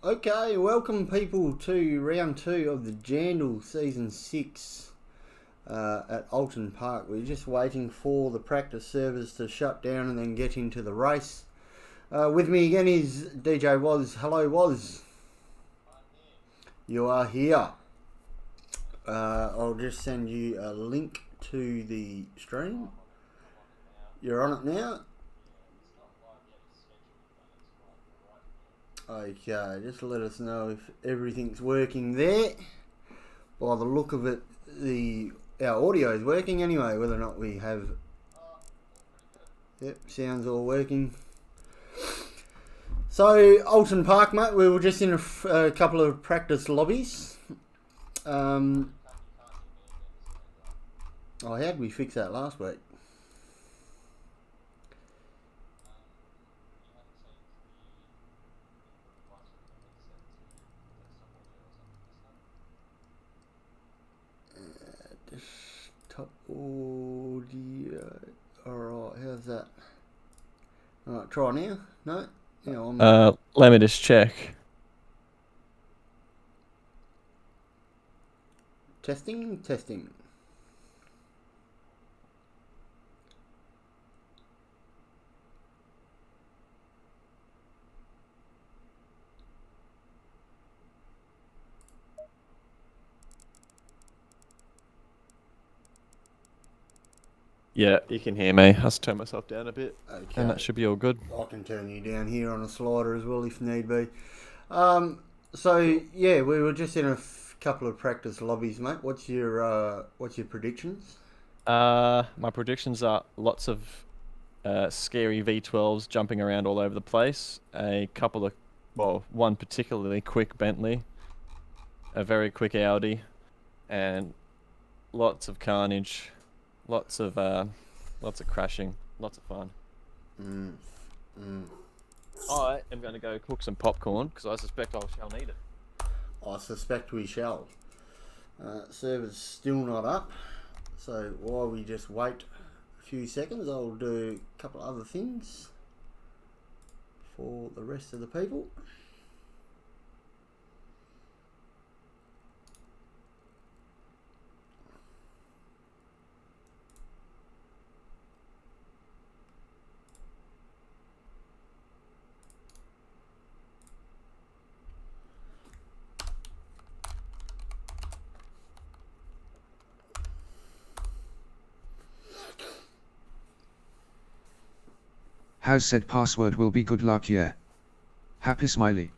Okay, welcome people to round 2 of the Jandal Season 6 at Oulton Park. We're just waiting for the practice servers to shut down and then get into the race. With me again is DJ Woz. Hello Woz. You are here. I'll just send you a link to the stream. You're on it now? Okay, just let us know if everything's working there. By the look of it, our audio is working anyway, whether or not we have... Yep, sounds all working. So, Oulton Park, mate, we were just in a couple of practice lobbies. How did we fix that last week? Desktop audio. Alright, how's that? Alright, try now. No? Yeah, let me just check. Testing. Yeah, you can hear me. I'll just turn myself down a bit. Okay. And that should be all good. I can turn you down here on a slider as well if need be. So yeah, we were just in a couple of practice lobbies, mate. What's your predictions? My predictions are lots of scary V12s jumping around all over the place. One particularly quick Bentley, a very quick Audi, and lots of carnage, lots of crashing, lots of fun. I am going to go cook some popcorn because I suspect I shall need it. I suspect we shall. Server's still not up, so while we just wait a few seconds, I'll do a couple of other things for the rest of the people. Has said password will be good luck, yeah. Happy smiley.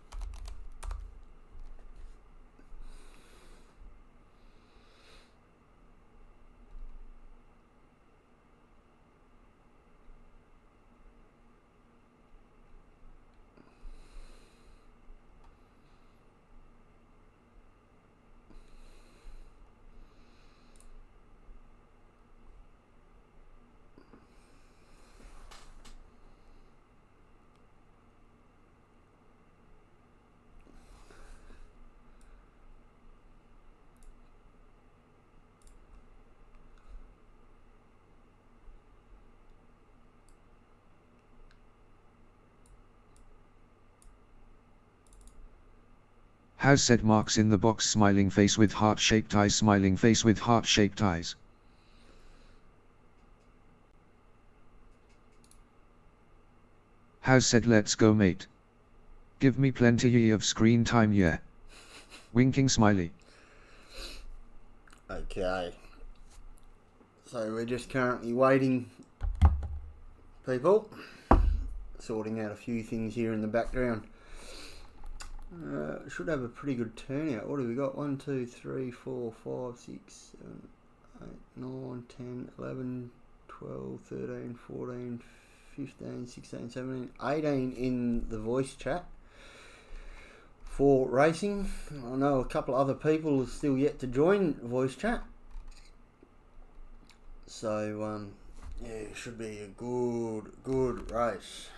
Has said marks in the box smiling face with heart-shaped eyes smiling face with heart-shaped eyes. Has said let's go mate. Give me plenty of screen time yeah. Winking smiley. Okay. So we're just currently waiting, people. Sorting out a few things here in the background. Should have a pretty good turnout. What have we got? 1, 2, 3, 4, 5, 6, 7, 8, 9, 10, 11, 12, 13, 14, 15, 16, 17, 18 in the voice chat for racing. I know a couple of other people are still yet to join voice chat. So, yeah, it should be a good race.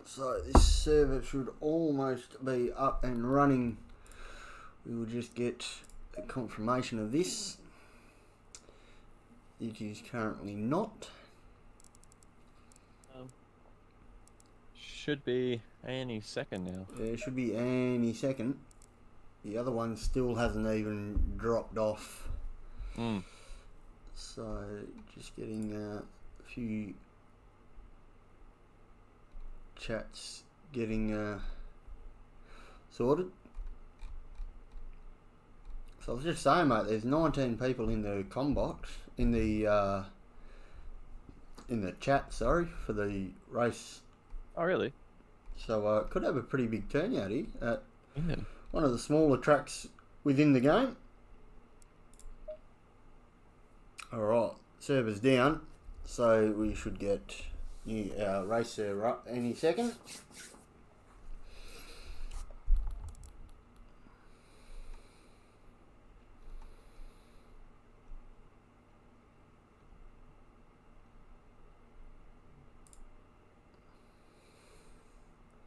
So this server should almost be up and running. We will just get a confirmation of this. It is currently not. Should be any second now. Yeah, it should be any second. The other one still hasn't even dropped off. So just getting a few chats getting sorted. So I was just saying, mate, there's 19 people in the combox, in the chat, sorry, for the race. Oh, really? So could have a pretty big turnout here at one of the smaller tracks within the game. Alright, server's down, so we should get our race server up any second.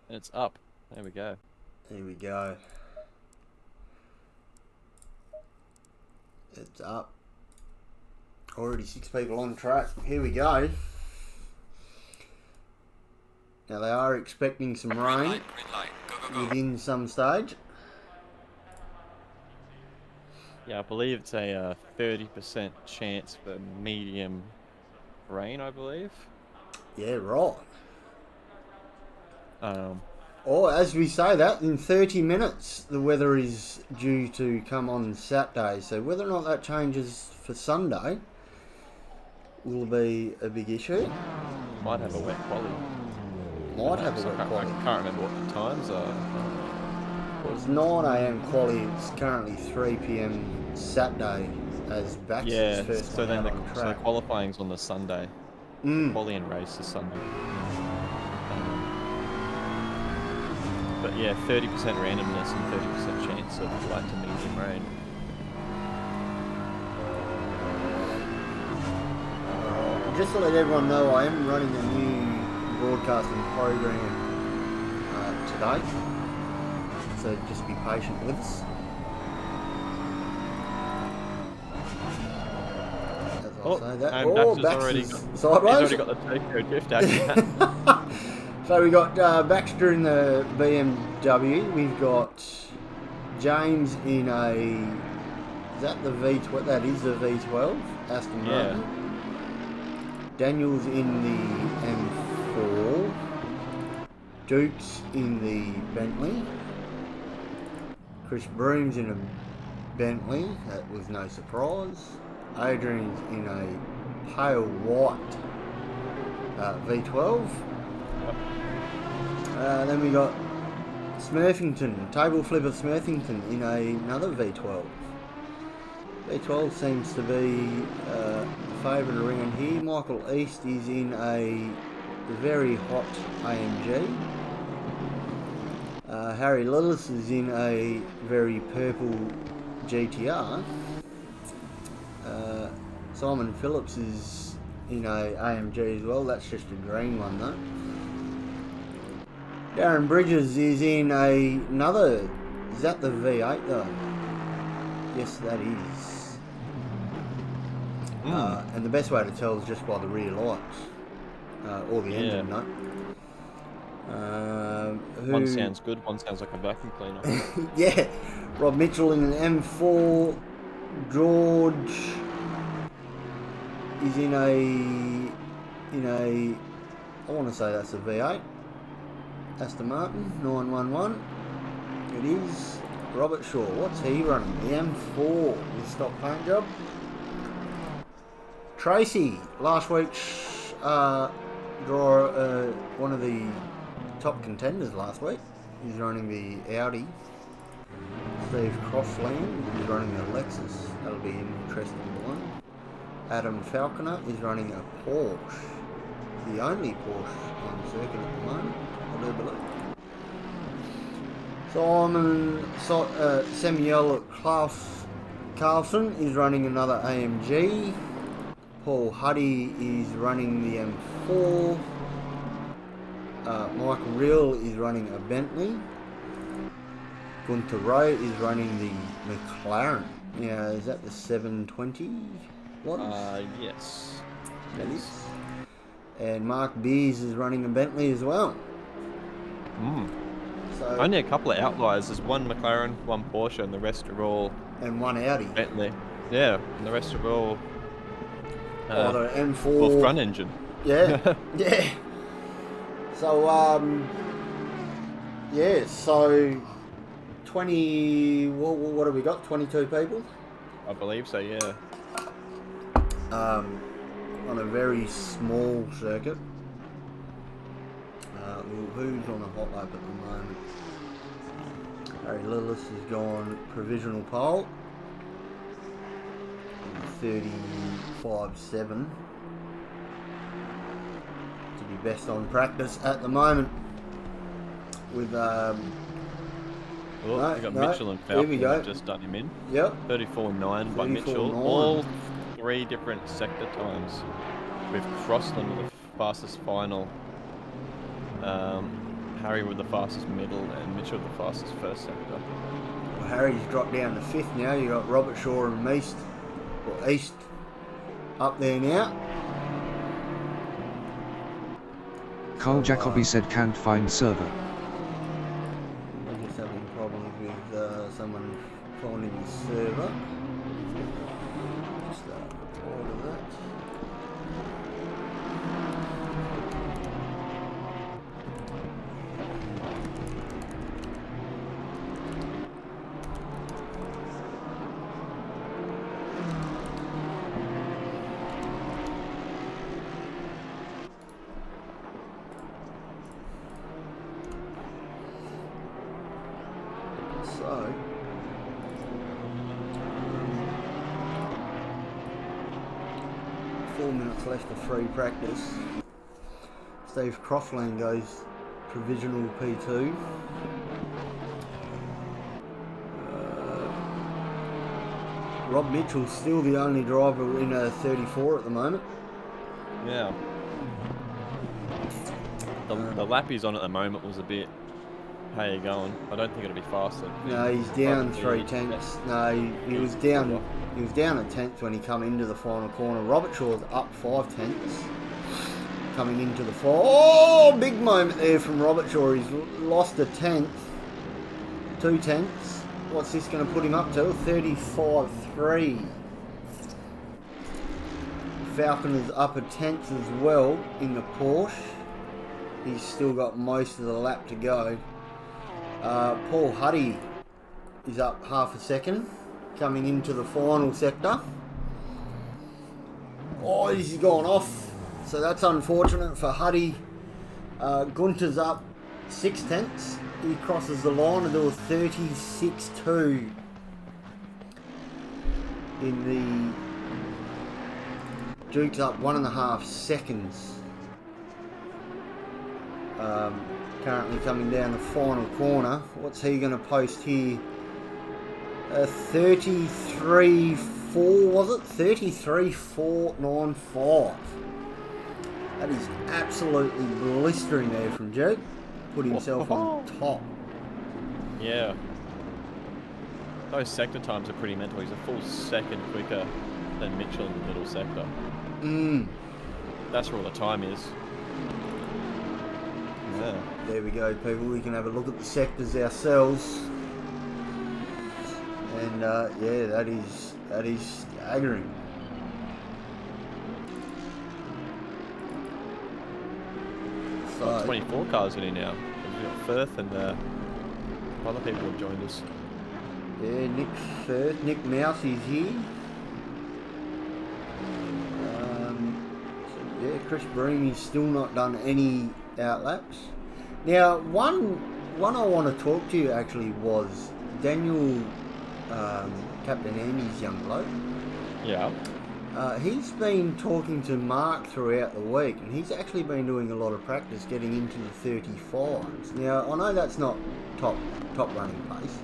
And it's up. There we go. There we go. It's up. Already 6 people on track. Here we go. Now they are expecting some rain within some stage. Yeah, I believe it's a 30% chance for medium rain, I believe. Yeah, right. Or as we say that, in 30 minutes the weather is due to come on Saturday. So whether or not that changes for Sunday will be a big issue. Might have a wet quality. Might have a wet quality. I can't remember what the times are. Well, it's 9 AM quality. It's currently 3 PM Saturday as Baxter's first so one then out the, on so the track. qualifying's on the Sunday. The quali and race is Sunday. But yeah, 30% randomness and 30% chance of light to medium rain. Just to let everyone know, I am running a new broadcasting program today, so just be patient with us. As I say that, Baxter's sideways. He's already got the Tokyo Drift action. So we got Baxter in the BMW. We've got James in a. Is that the V12? That is the V12 Aston Martin. Daniel's in the M4. Duke's in the Bentley. Chris Broom's in a Bentley. That was no surprise. Adrian's in a pale white V12. Then we got Smurfington, table flipper Smurfington in another V12. V12 seems to be the favourite around here. Michael East is in a very hot AMG. Harry Lillis is in a very purple GTR. Simon Phillips is in a AMG as well. That's just a green one though. Darren Bridges is in another. Is that the V8 though? Yes, that is. And the best way to tell is just by the rear lights or the engine note. One sounds good, one sounds like a vacuum cleaner. Yeah, Rob Mitchell in an M4. George is in a. I want to say that's a V8. Aston Martin 911. It is. Robert Shaw, what's he running? The M4 with stock paint job. Tracy, last week's drawer, one of the top contenders last week. He's running the Audi. Steve Crossland is running a Lexus. That'll be an interesting one. Adam Falconer is running a Porsche. The only Porsche on the circuit at the moment, I do believe. Samuel Carlson is running another AMG. Paul Huddy is running the M4. Michael Rill is running a Bentley. Gunter Rowe is running the McLaren. Now, is that the 720 one? Yes. That is. And Mark Beers is running a Bentley as well. So, Only a couple of outliers. There's one McLaren, one Porsche, and the rest are all and one Audi. Bentley. Yeah, and the rest are all The M4. well, front engine. Yeah, yeah. So, yeah, so 20, what have we got? 22 people? I believe so, yeah. On a very small circuit. Who's on a hot lap at the moment? Harry Lillis has gone provisional pole. 35.7 to be best on practice at the moment. With We got Mitchell and here we Falcon go. just done him in. Yep. 34.9 by Mitchell. 34.9. All 3 different sector times. With Crossland with the fastest final. Harry with the fastest middle and Mitchell with the fastest first sector. Well, Harry's dropped down to 5th now. You got Robert Shaw and East up there now. Carl Jacobi said can't find server. We're just having problems with someone finding the server. Just order that. So, 4 minutes left of free practice. Steve Croftland goes provisional P2. Rob Mitchell's still the only driver in a 34 at the moment. Yeah. The lap he's on at the moment was a bit, how you going? I don't think it'll be faster. No, he's down Probably 3 tenths. No, he was down. He was down a tenth when he come into the final corner. Robert Shaw's up 5 tenths coming into the final. Oh, big moment there from Robert Shaw. He's lost a tenth, 2 tenths. What's this going to put him up to? 35.3. Falcon is up a tenth as well in the Porsche. He's still got most of the lap to go. Paul Huddy is up half a second coming into the final sector. Oh, he's gone off. So that's unfortunate for Huddy. Gunter's up 6 tenths. He crosses the line to do a 36.2 in the Duke's up 1.5 seconds. Currently coming down the final corner. What's he going to post here? 33.4 was it? 33.495. That is absolutely blistering there from Duke. Put himself on top. Yeah. Those sector times are pretty mental. He's a full second quicker than Mitchell in the middle sector. That's where all the time is. Yeah. There we go, people. We can have a look at the sectors ourselves. And yeah, that is staggering. So 24 cars in here now. We've got Firth and other people have joined us. yeah, Nick Firth, Nick Mouse is here. So yeah, Chris Breamy's still not done any outlaps. Now, one I want to talk to you actually was Daniel, Captain Andy's young bloke. Yeah. He's been talking to Mark throughout the week, and he's actually been doing a lot of practice getting into the 35s. Now, I know that's not top running pace.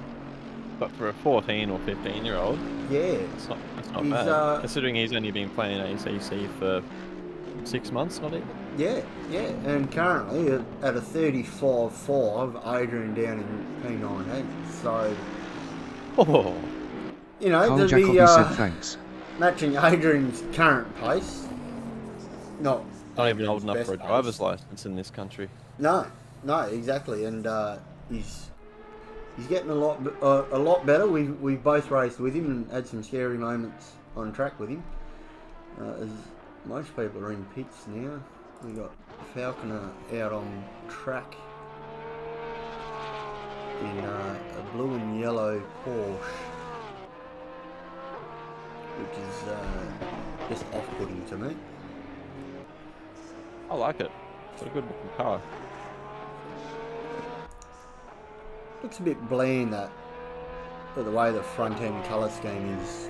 But for a 14 or 15 year old, Yeah, it's not He's, bad. Considering he's only been playing ACC for 6 months, not even. Yeah, and currently at a 35.5, Adrian down in P19. So, Oh, you know, Carl to be Jacobi said thanks. matching Adrian's current pace, not not even Adrian's old enough best for a pace. driver's license in this country. No, exactly, and he's getting a lot better. We both raced with him and had some scary moments on track with him. As most people are in pits now, we got Falconer out on track in a blue and yellow Porsche, which is just off-putting to me. I like it. It's a good looking car. Looks a bit bland, that, for the way the front end colour scheme is.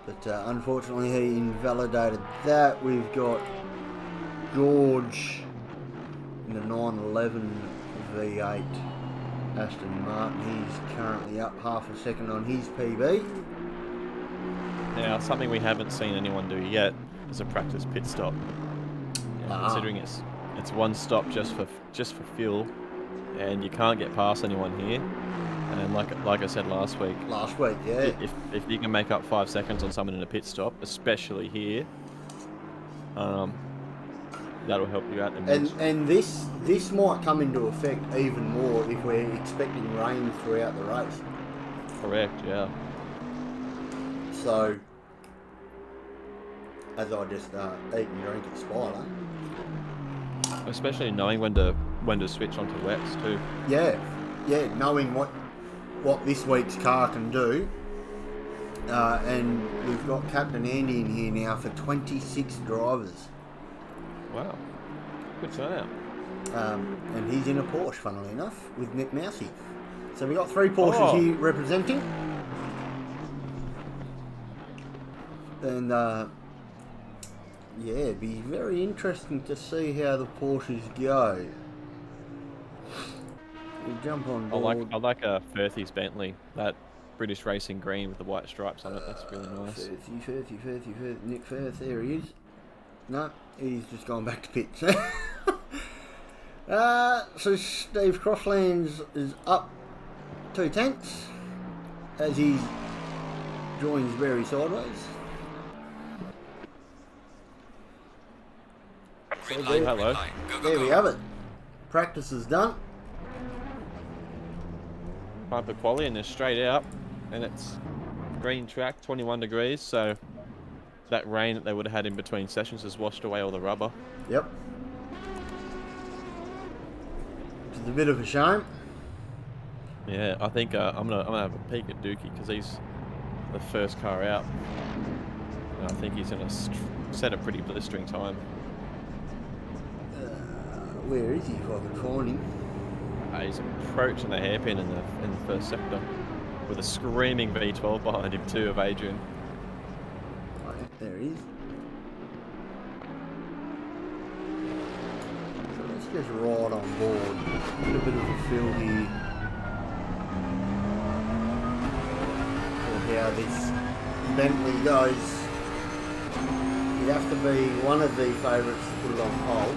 But unfortunately he invalidated that. We've got George in the 911 V8 Aston Martin. He's currently up half a second on his PB. Now, something we haven't seen anyone do yet is a practice pit stop. Considering it's one stop just for fuel, and you can't get past anyone here. And like I said last week, Yeah. If you can make up 5 seconds on someone in a pit stop, especially here, that'll help you out immensely. And this might come into effect even more if we're expecting rain throughout the race. Correct, yeah. So, as I just eat and drink at Spider. Especially knowing when to switch onto wets too. Yeah, knowing what this week's car can do. And we've got Captain Andy in here now for 26 drivers. Wow, good turnout. And he's in a Porsche, funnily enough, with Nick Mousey. So we've got 3 Porsches here representing. And it'd be very interesting to see how the Porsches go. We'll jump on board. I like a Firthy's Bentley, that British racing green with the white stripes on it. That's really nice. Firthy. Nick Firth, there he is. No, he's just gone back to pits. So Steve Crosslands is up 2 tenths as he joins Barry sideways. So Hello. There we have it. Practice is done. Time for quali, and they're straight out, and it's green track, 21 degrees, so that rain that they would have had in between sessions has washed away all the rubber. Yep. Which is a bit of a shame. Yeah, I think I'm gonna have a peek at Dookie because he's the first car out, and I think he's gonna set a pretty blistering time. Where is he if I can find him? He's approaching the hairpin in the first sector with a screaming V12 behind him too of Adrian. Oh, there he is. So let's just ride on board. Get a bit of a feel here for how this Bentley goes. You'd have to be one of the favourites to put it on pole.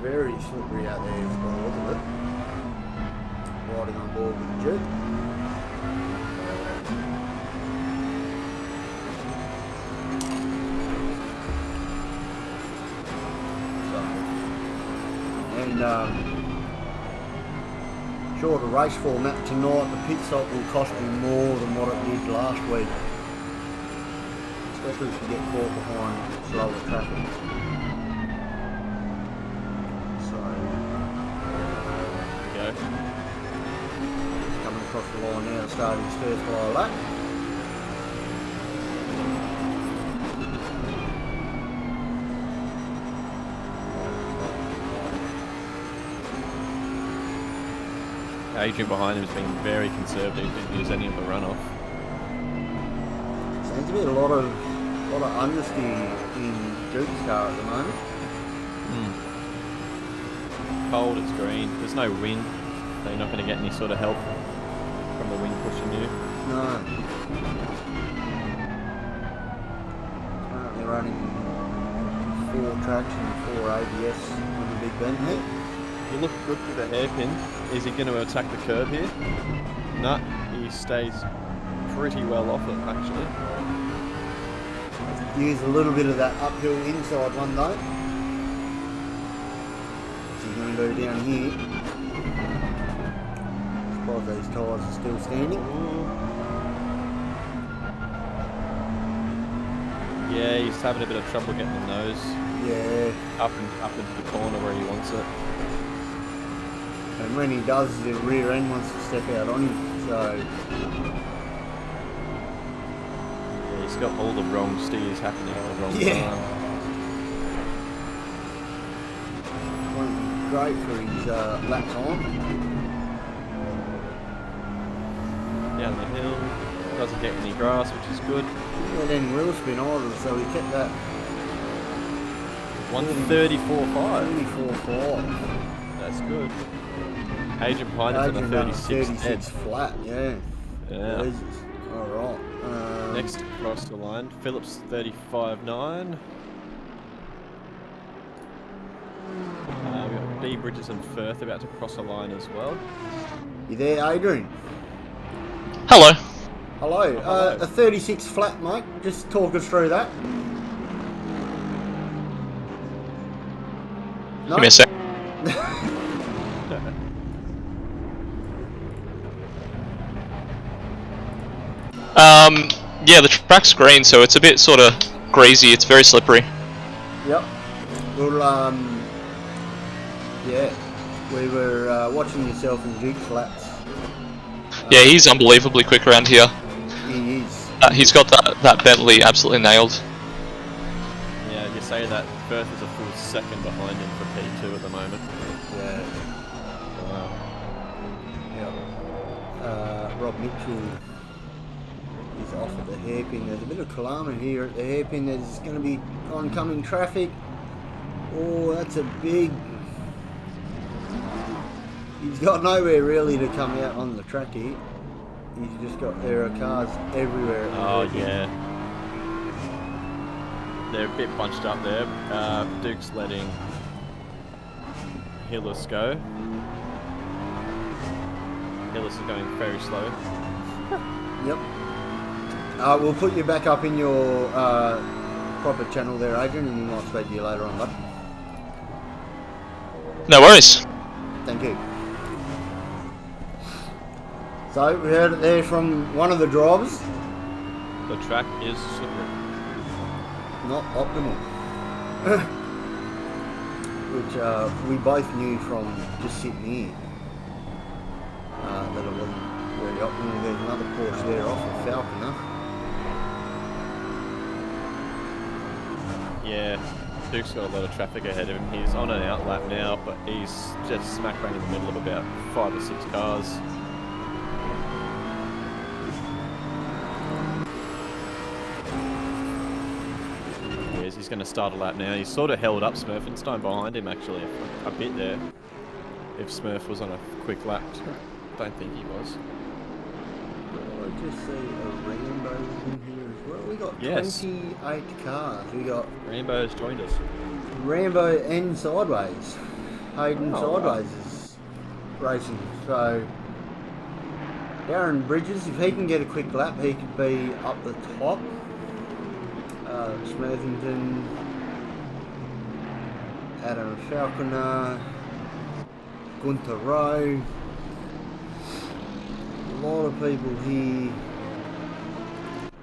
Very slippery out there by the look of it. Riding on board with the Duke. And shorter race format tonight, the pit stop will cost you more than what it did last week. Especially if you get caught behind slower traffic. Coming across the line now, starting his first by a lap. Adrian behind him has been very conservative, didn't use any of the runoff. Seems to be a lot of understeer in Duke's car at the moment. Cold, it's green, there's no wind, so you're not going to get any sort of help from the wind pushing you. No. running 4 traction, 4 ABS on the big Bentley. He looked good with the hairpin. Is he going to attack the curb here? No, he stays pretty well off it actually. Use a little bit of that uphill inside one though. What's he going to do down here? Suppose these tyres are still standing. Yeah, he's having a bit of trouble getting the nose Yeah, up into the corner where he wants it. and when he does, the rear end wants to step out on him, so Yeah, he's got all the wrong steers happening at the wrong Yeah. time. won't be great for his lap time. Down the hill, doesn't get any grass, which is good. And then wheel spin either, so he kept that 134.5. 34.5. That's good. Agent behind it's on a 36 head. flat, yeah. Yeah. Jesus. Alright. Next across the line, Phillips 35.9. We've got B, Bridges and Firth about to cross the line as well. You there, Adrian? Hello. Hello. Hello. A 36 flat, mate. Just talk us through that. No? Give me a sec. Yeah, the track's green, so it's a bit sort of greasy. It's very slippery. Yep. Well, yeah. We were watching yourself in Duke's laps. Yeah, he's unbelievably quick around here. He is. He's got that Bentley absolutely nailed. Yeah, you say that Firth is a full second behind him for P2 at the moment. Yeah. Wow. Yep. Rob Mitchell is off at the hairpin. There's a bit of Kalama here at the hairpin. There's going to be oncoming traffic. Oh, that's a big... He's got nowhere really to come out on the track here. He's just got, there are cars everywhere. At the Oh, hairpin. yeah. They're a bit bunched up there. Duke's letting Hillis go. Hillis is going very slow. Yep. We'll put you back up in your proper channel there, Adrian, and we might speak to you later on, bud. No worries. Thank you. So, we heard it there from one of the drivers. The track is slippery. Not optimal. Which we both knew from just sitting here that it wasn't very optimal. There's another Porsche there off of Falconer. Yeah, Duke's got a lot of traffic ahead of him. He's on an out lap now, but he's just smack bang in the middle of about 5 or 6 cars. He's going to start a lap now. He's sort of held up Smurfenstein behind him actually a bit there. If Smurf was on a quick lap, don't think he was. I just see a Rambo in here as well. We got Yes. 28 cars. We got Rambo has joined us. Rambo and Sideways. Hayden Oh, Sideways is racing. So Darren Bridges, if he can get a quick lap, he could be up the top. Smurthington, Adam Falconer, Gunther Rowe. A lot of people here.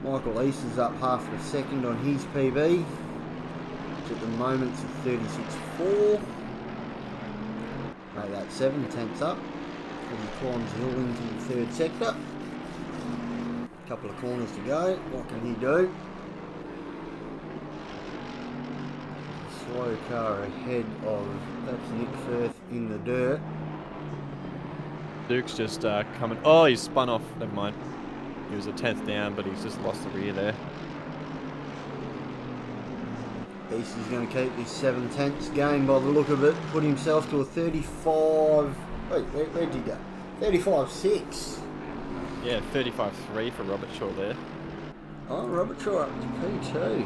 Michael East is up half a second on his PB, which at the moment is 36.4. Make that 7 tenths up as he climbs the hill into the third sector. Couple of corners to go. What can he do? Slow car ahead of, that's Nick Firth in the dirt. Duke's just coming. Oh, he's spun off. Never mind. He was a 10th down, but he's just lost the rear there. East is going to keep this 7 tenths gain by the look of it. Put himself to a 35. Wait, where'd he go? 35.6. Yeah, 35.3 for Robert Shaw there. Oh, Robert Shaw up to P2.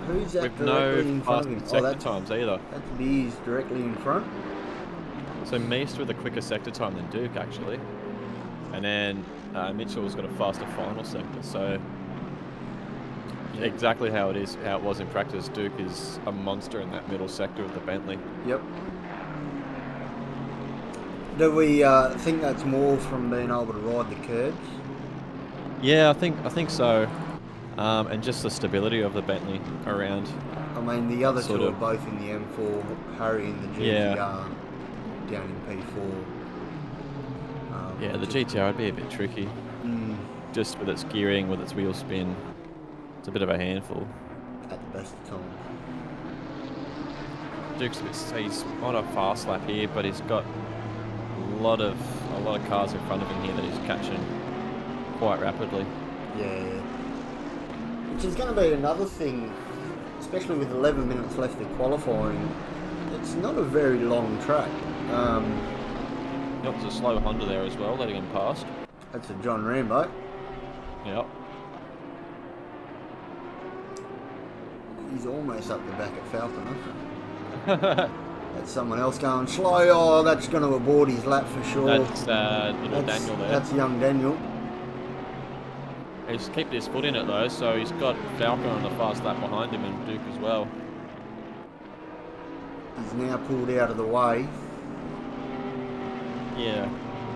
Who's that With directly no in front of him? fast sector that's times either. That's Beers directly in front. So Meast with a quicker sector time than Duke, actually. And then Mitchell's got a faster final sector. So exactly how it was in practice. Duke is a monster in that middle sector of the Bentley. Yep. Do we think that's more from being able to ride the curbs? Yeah, I think so. And just the stability of the Bentley around. I mean, the other Sort two are of. both in the M4, Harry in the GTR, down in P4. Yeah, the GTR would be a bit tricky. Just with its gearing, with its wheel spin. It's a bit of a handful. At the best of times. Duke's he's on a fast lap here, but he's got a lot of cars in front of him here that he's catching quite rapidly. Yeah. Which is going to be another thing, especially with 11 minutes left of qualifying. It's not a very long track. Yep, there's a slow Honda there as well, letting him past. That's a John Rambo. Yep. He's almost up the back at Falconer. That's someone else going slow. Oh, that's going to abort his lap for sure. That's Daniel there. That's young Daniel. He's kept his foot in it though, so he's got Falcon on the fast lap behind him and Duke as well. He's now pulled out of the way. Yeah.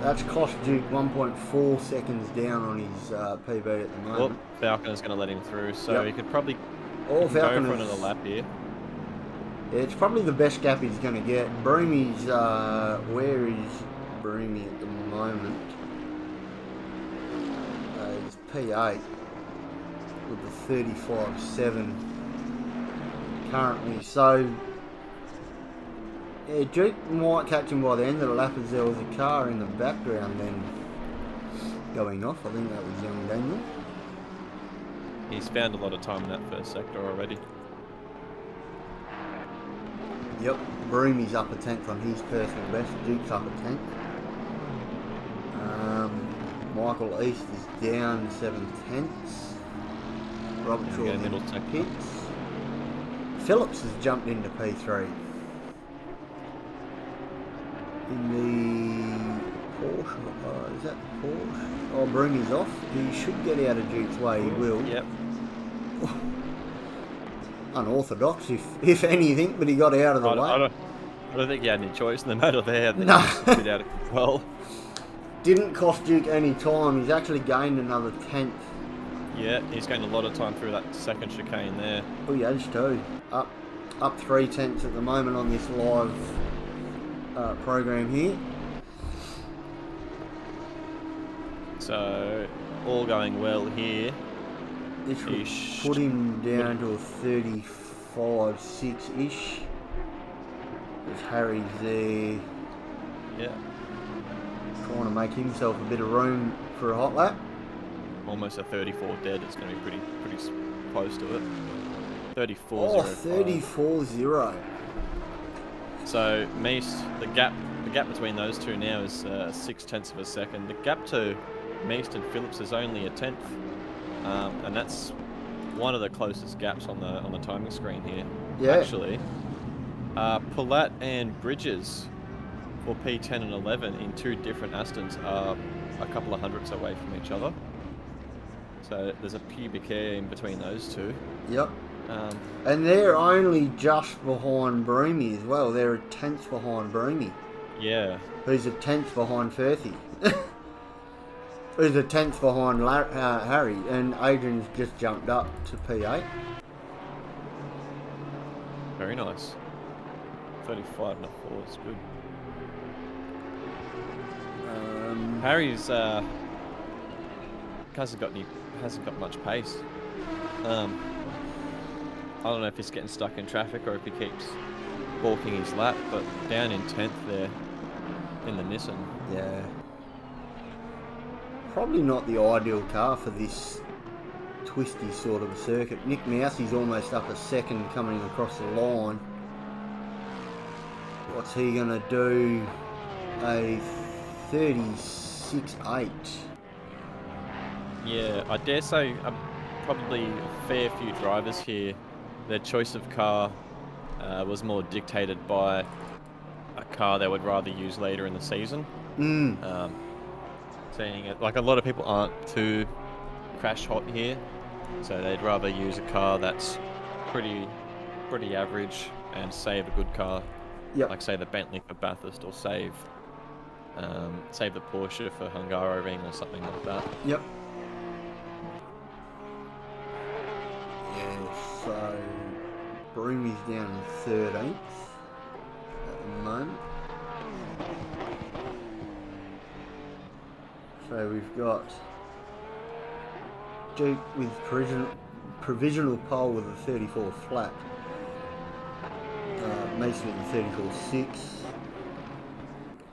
That's cost Duke 1.4 seconds down on his PB at the moment. Well, Falconer's going to let him through, so he could probably go for another lap here. Yeah, it's probably the best gap he's going to get. Broomy's, where is Broomy at the moment? He's P8 with the 35.7 currently. So, yeah, Duke might catch him by the end of the lap as there was a car in the background then going off. I think that was young Daniel. He's found a lot of time in that first sector already. Yep, Broomy's up a tenth on his personal best. Duke's up a tenth. Michael East is down 7/10. Robert Shaw in middle sector. pits. Phillips has jumped into P3. In the Porsche, is that the Porsche? Oh, Broomy's off. He should get out of Duke's way. He will. Yep. Unorthodox, if anything, but he got out of the way. I don't think he had any choice in the matter there. No. He's a bit out of control. Didn't cost Duke any time. He's actually gained another tenth. Yeah, he's gained a lot of time through that second chicane there. Oh, he has too. Up 3/10 at the moment on this live program here. So, all going well here. This would put him down to a 35.6-ish. There's Harry's there. Yeah. Trying to make himself a bit of room for a hot lap. Almost a 34 dead. It's going to be pretty close to it. 34.05. Oh, 34.0. So Meast, the gap between those two now is 0.6 of a second. The gap to Meast and Phillips is only a tenth, and that's one of the closest gaps on the timing screen here. Yeah. Actually, Palat and Bridges for P10 and 11 in two different Astons are a couple of hundredths away from each other. So there's a pubic hair in between those two. Yep. And they're only just behind Broomy as well. They're a tenth behind Broomy. Yeah. Who's a tenth behind Firthy. Who's a tenth behind Harry. And Adrian's just jumped up to P8. Very nice. 35 and a 4 is good. Harry's hasn't got much pace. I don't know if he's getting stuck in traffic or if he keeps balking his lap, but down in 10th there in the Nissan. Yeah. Probably not the ideal car for this twisty sort of circuit. Nick Mousey's almost up a second coming across the line. What's he going to do? A 36.8. Yeah, I dare say probably a fair few drivers here their choice of car was more dictated by a car they would rather use later in the season. Seeing it, like a lot of people aren't too crash hot here, so they'd rather use a car that's pretty average and save a good car. Yep. Like say the Bentley for Bathurst, or save the Porsche for Hungaroring or something like that. Yep. Yeah, so Broomy's down 13th at the moment. So we've got Duke with provisional pole with a 34 flat. Mason with a 34.6.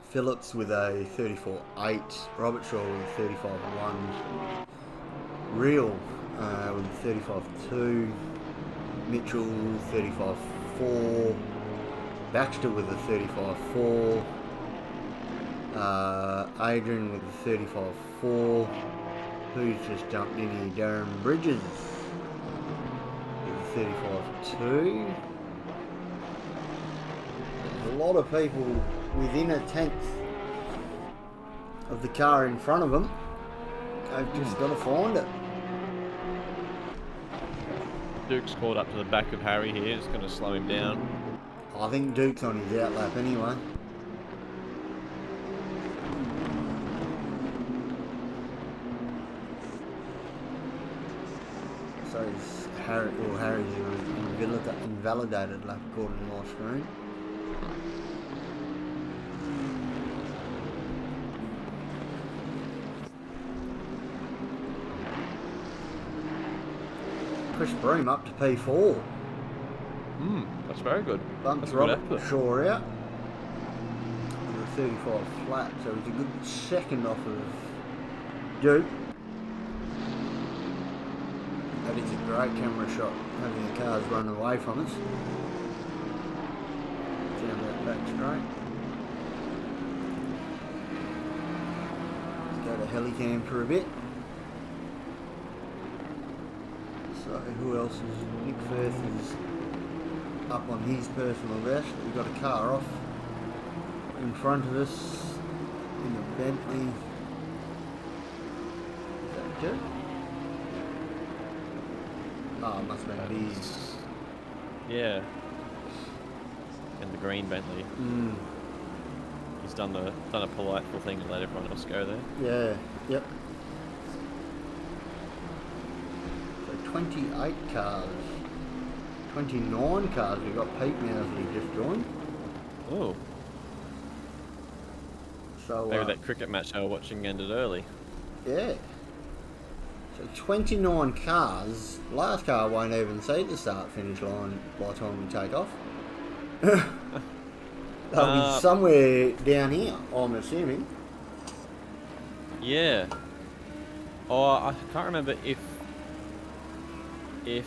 Phillips with a 34.8. Robert Shaw with a 35.1. Real with a 35.2. Mitchell 35.4. Baxter with a 35.4. Adrian with a 35.4. Who's just jumped in here? Darren Bridges with a 35.2. There's a lot of people within a tenth of the car in front of them. They've just got to find it. Duke's caught up to the back of Harry here. It's going to slow him down. I think Duke's on his outlap anyway. So is Harry's invalidated lap according to my screen. Chris Broom up to P4. That's very good. Bumps That's a good Robert effort. Shaw out with a 35 flat, so he's a good second off of Duke. That is a great camera shot, having the cars run away from us. Down that back straight. Let's go to Helicam for a bit. So who else is? Nick Firth is up on his personal best. We've got a car off in front of us in the Bentley. Is that Duke? Oh, it must have been his. Yeah. And the green Bentley. He's done a polite thing and let everyone else go there. Yeah, yep. So 28 cars. 29 cars. We've got Pete Mousley just joined. Oh. So Maybe that cricket match they were watching ended early. yeah. So 29 cars. Last car won't even see the start finish line by the time we take off. They'll be somewhere down here, I'm assuming. Yeah. Oh, I can't remember if it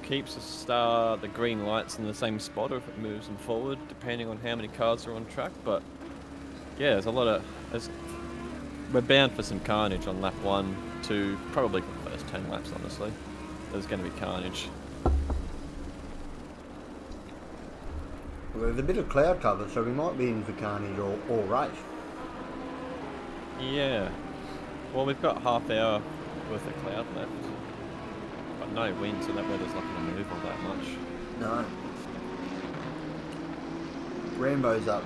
keeps the green lights in the same spot, or if it moves them forward, depending on how many cars are on track. But yeah, we're bound for some carnage on lap 1, 2, probably for the first 10 laps. Honestly, there's going to be carnage. Well, there's a bit of cloud cover, so we might be in for carnage or race. Yeah. Well, we've got half hour worth of cloud left, but no wind, so that weather's not going to move all that much. No. Rambo's up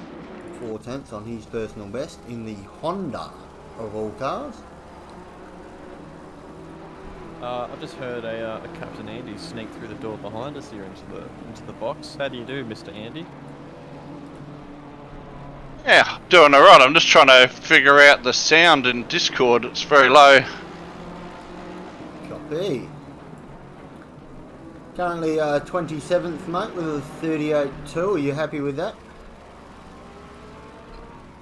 4/10 on his personal best in the Honda of all cars. I've just heard a Captain Andy sneak through the door behind us here into the box. How do you do, Mr. Andy? Yeah, doing alright. I'm just trying to figure out the sound in Discord. It's very low. Copy. Currently 27th, mate, with a 38.2. Are you happy with that?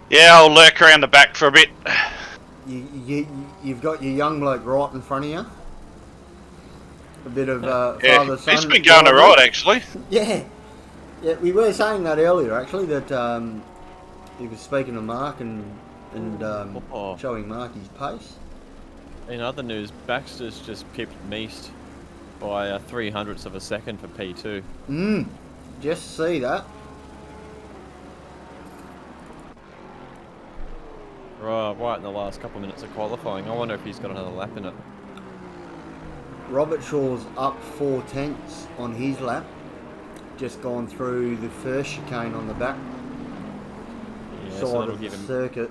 Yeah, I'll lurk around the back for a bit. You've got your young bloke right in front of you. A bit of Yeah, father-son. it's been going alright actually. Yeah. Yeah, we were saying that earlier, actually, that he was speaking to Mark and showing Mark his pace. In other news, Baxter's just pipped Meast by 300ths of a second for P2. Just see that. Right in the last couple of minutes of qualifying. I wonder if he's got another lap in it. Robert Shaw's up 4/10 on his lap. Just gone through the first chicane on the back Yeah, side so that'll of the give him circuit.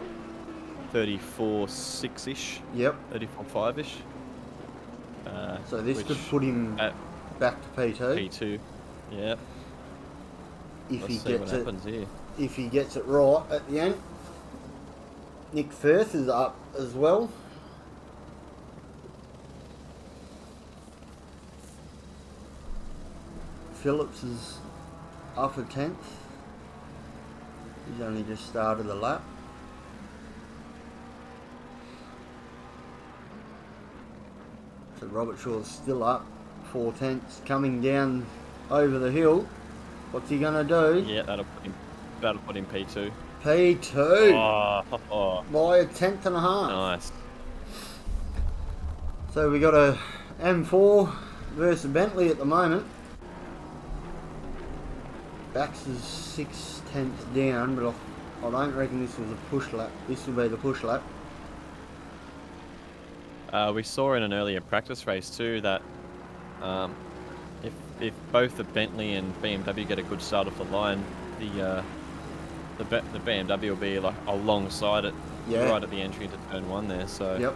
34.6-ish, Yep. 34.5-ish. So this which could put him at back to P2 P2. Yeah. if Let's he see what gets it. happens here. If he gets it right at the end. Nick Firth is up as well. Phillips is up a 10th. He's only just started the lap. So Robert Shaw's still up 4/10, coming down over the hill. What's he gonna do? Yeah, that'll put him P2. P2 Oh, by a 10th and a half. nice. So we got a M4 versus Bentley at the moment. Baxter's 6/10 down, but I don't reckon this was a push lap. This will be the push lap. We saw in an earlier practice race too that if both the Bentley and BMW get a good start off the line, the BMW will be like alongside it, right at the entry into turn 1 there. So Yep.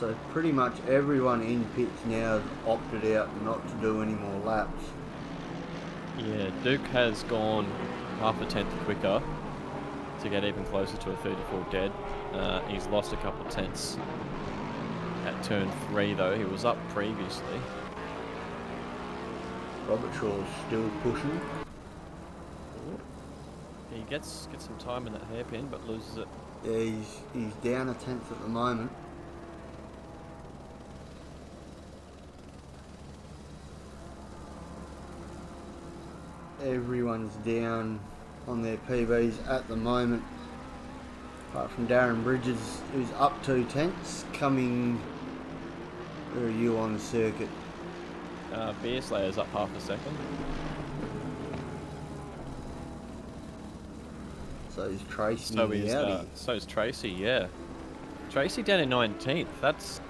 So pretty much everyone in pits now has opted out not to do any more laps. yeah, Duke has gone half a tenth quicker to get even closer to a 34 dead. He's lost a couple of tenths at turn 3 though. He was up previously. Robert Shaw's still pushing. He gets some time in that hairpin, but loses it. Yeah, he's down a 10th at the moment. Everyone's down on their PBs at the moment, apart from Darren Bridges, who's up 2/10, coming. Where are you on the circuit? Beerslayer's up half a second. So is Tracy. So is Tracy, yeah. Tracy down in 19th. That's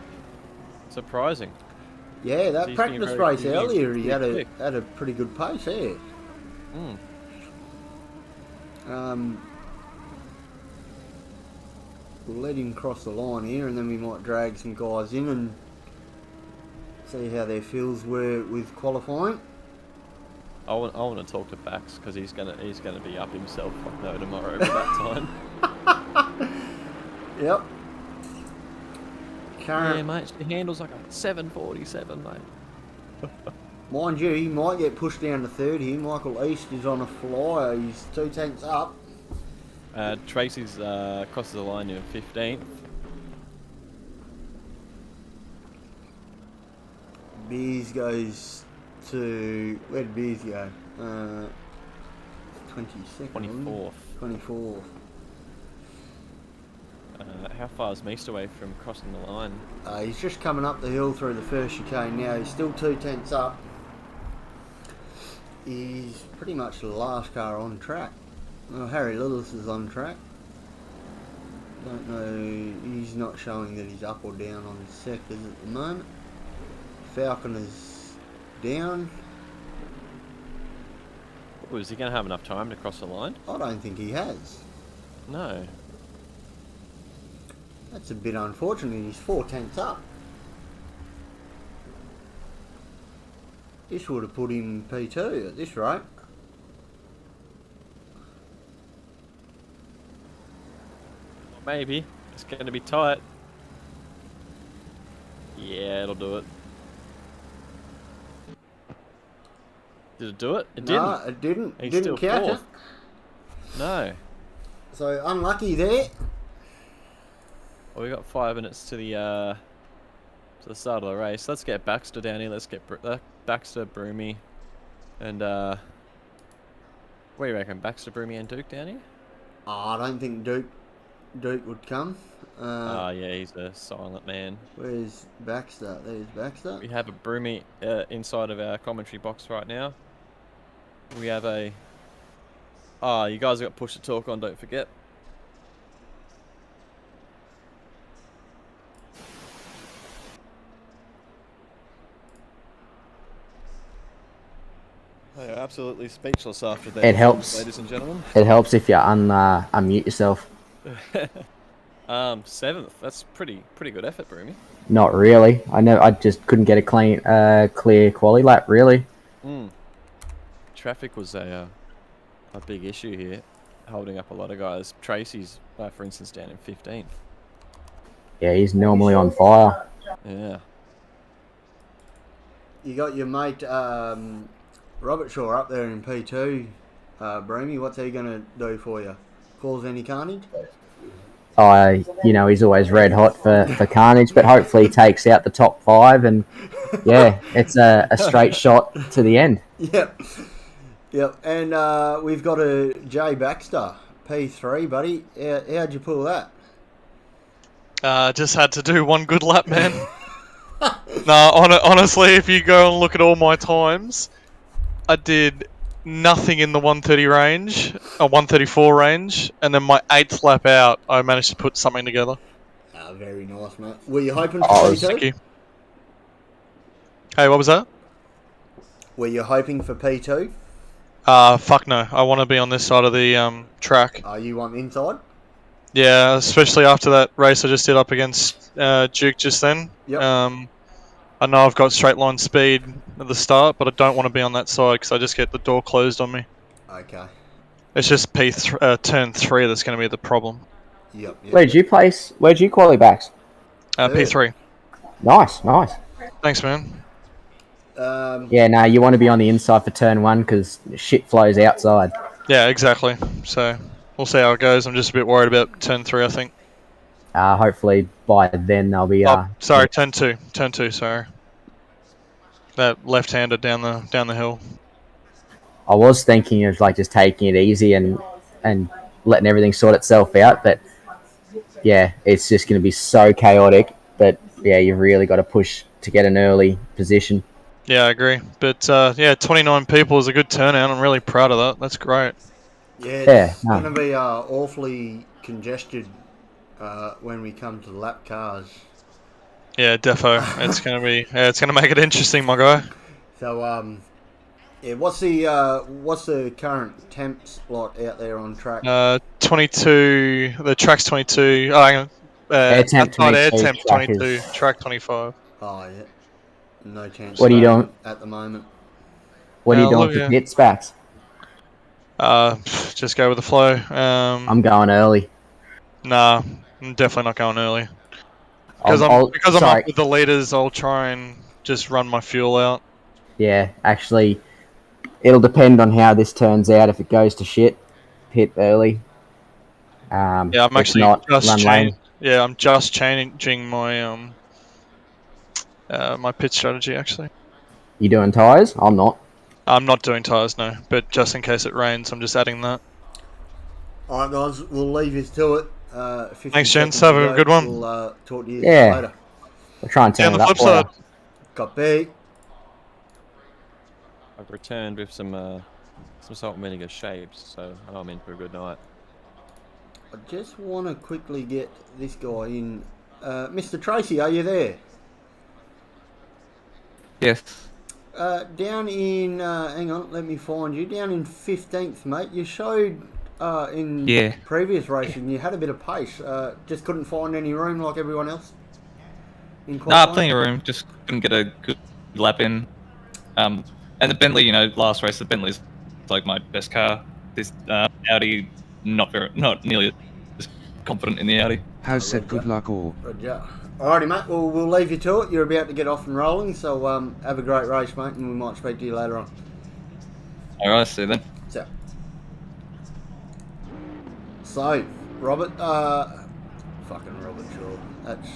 surprising. Yeah, that He's been practice very race quick. earlier, he had Quick. a pretty good pace there. We'll let him cross the line here, and then we might drag some guys in and see how their feels were with qualifying. I want to talk to Bax because he's gonna be up himself like no tomorrow by that time. Yep. Yeah, mate, the handle's like a 747, mate. Mind you, he might get pushed down to third here. Michael East is on a flyer. He's 2/10 up. Tracy's crosses the line in 15th. Beers goes to... Where did Beers go? 22nd. 24th. How far is Meester away from crossing the line? He's just coming up the hill through the first chicane now. He's still 2/10 up. He's pretty much the last car on track. Well, Harry Lillis is on track. Don't know, he's not showing that he's up or down on the sectors at the moment. Falcon is down. Oh, is he going to have enough time to cross the line? I don't think he has. No. That's a bit unfortunate. He's 4/10 up. This would have put him P2 at this rate. Maybe. It's going to be tight. Yeah, it'll do it. Did it do it? It didn't. No, it didn't. He's Didn't still catch fourth. it. No. So unlucky there. Well, we got 5 minutes to the start of the race. Let's get Baxter down here. Let's get Baxter, Broomy, and what do you reckon? Baxter, Broomy, and Duke down here? Oh, I don't think Duke Duke would come. Yeah, he's a silent man. Where's Baxter? There's Baxter. We have a Broomy inside of our commentary box right now. We have a... you guys have got push to talk on, don't forget. They are absolutely speechless after that. It helps. Ladies and gentlemen. It helps if you unmute yourself. 7th. That's pretty good effort, Broomy. Not really. I just couldn't get a clear quali lap, really. Traffic was a big issue here, holding up a lot of guys. Tracy's, for instance, down in 15th. Yeah, he's normally on fire. Yeah. You got your mate Robert Shaw up there in P2. Broomy, what's he going to do for you? Cause any carnage? He's always red hot for carnage, but hopefully he takes out the top 5 and yeah, it's a straight shot to the end. Yep. And we've got a Jay Baxter, P3, buddy. How'd you pull that? Just had to do one good lap, man. Honestly, if you go and look at all my times, I did nothing in the 130 range, 134 range, and then my 8th lap out, I managed to put something together. Very nice, mate. Were you hoping for P2? Thank you. Hey, what was that? Were you hoping for P2? Fuck no. I want to be on this side of the track. You want inside? Yeah, especially after that race I just did up against Duke just then. Yep. I know I've got straight line speed at the start, but I don't want to be on that side because I just get the door closed on me. Okay. It's just turn 3 that's going to be the problem. Yep. Where'd you place? Where'd you quali backs? P3. Nice. Thanks, man. Yeah, no, you want to be on the inside for turn 1 because shit flows outside. Yeah, exactly. So we'll see how it goes. I'm just a bit worried about turn 3, I think. Hopefully by then they'll be. Sorry, turn 2. Turn 2. Sorry. That left-hander down the hill. I was thinking of just taking it easy and letting everything sort itself out, but yeah, it's just going to be so chaotic. But yeah, you've really got to push to get an early position. Yeah, I agree. But 29 people is a good turnout. I'm really proud of that. That's great. Yeah, it's going to be awfully congested when we come to the lap cars. Yeah, defo. It's gonna make it interesting, my guy. So what's the current temps like out there on track? 22. The track's 22. Oh, hang on. Air temp 22. Track 25. Oh yeah. No chance. What are you doing at the moment? What are you doing for pit specs? Just go with the flow. I'm going early. Nah, I'm definitely not going early. Because I'm up with the leaders, I'll try and just run my fuel out. Yeah, actually, it'll depend on how this turns out. If it goes to shit, pit early. Yeah, I'm actually I'm just changing my my pit strategy actually. You doing tyres? I'm not. I'm not doing tyres, no. But just in case it rains, I'm just adding that. All right, guys, we'll leave you to it. Thanks, gents. Have a good one. We'll talk to you later. We'll try and turn it up for you. Copy. I've returned with some salt and vinegar shapes, so I'm in for a good night. I just want to quickly get this guy in. Mr. Tracy, are you there? Yes. Down in, hang on, let me find you. Down in 15th, mate. You showed in previous racing you had a bit of pace. Just couldn't find any room like everyone else. Plenty of room. Just couldn't get a good lap in. And the Bentley, last race, the Bentley's like my best car. This Audi, not nearly as confident in the Audi. Has said good luck all. Roger. Alrighty, mate. Well, we'll leave you to it. You're about to get off and rolling, so have a great race, mate, and we might speak to you later on. Alright, see you then. So, Robert, fucking Robert Shaw. That's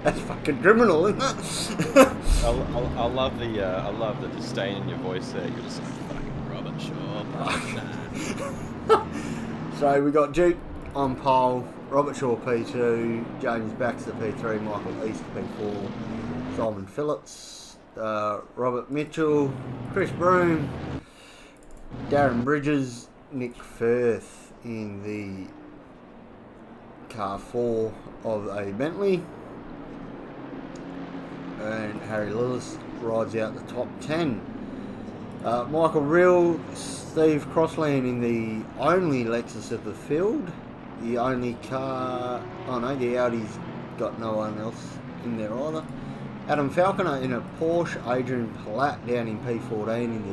that's fucking criminal, isn't it? I love the disdain in your voice there. You're just like fucking Robert Shaw. So we got Duke on pole, Robert Shaw P2, James Baxter P3, Michael East P4, Simon Phillips, Robert Mitchell, Chris Broom, Darren Bridges, Nick Firth in the car 4 of a Bentley, and Harry Lillis rides out the top 10. Michael Rill, Steve Crossland in the only Lexus of the field, the only car, oh no, the Audi's got no one else in there either. Adam Falconer in a Porsche, Adrian Platt down in P14 in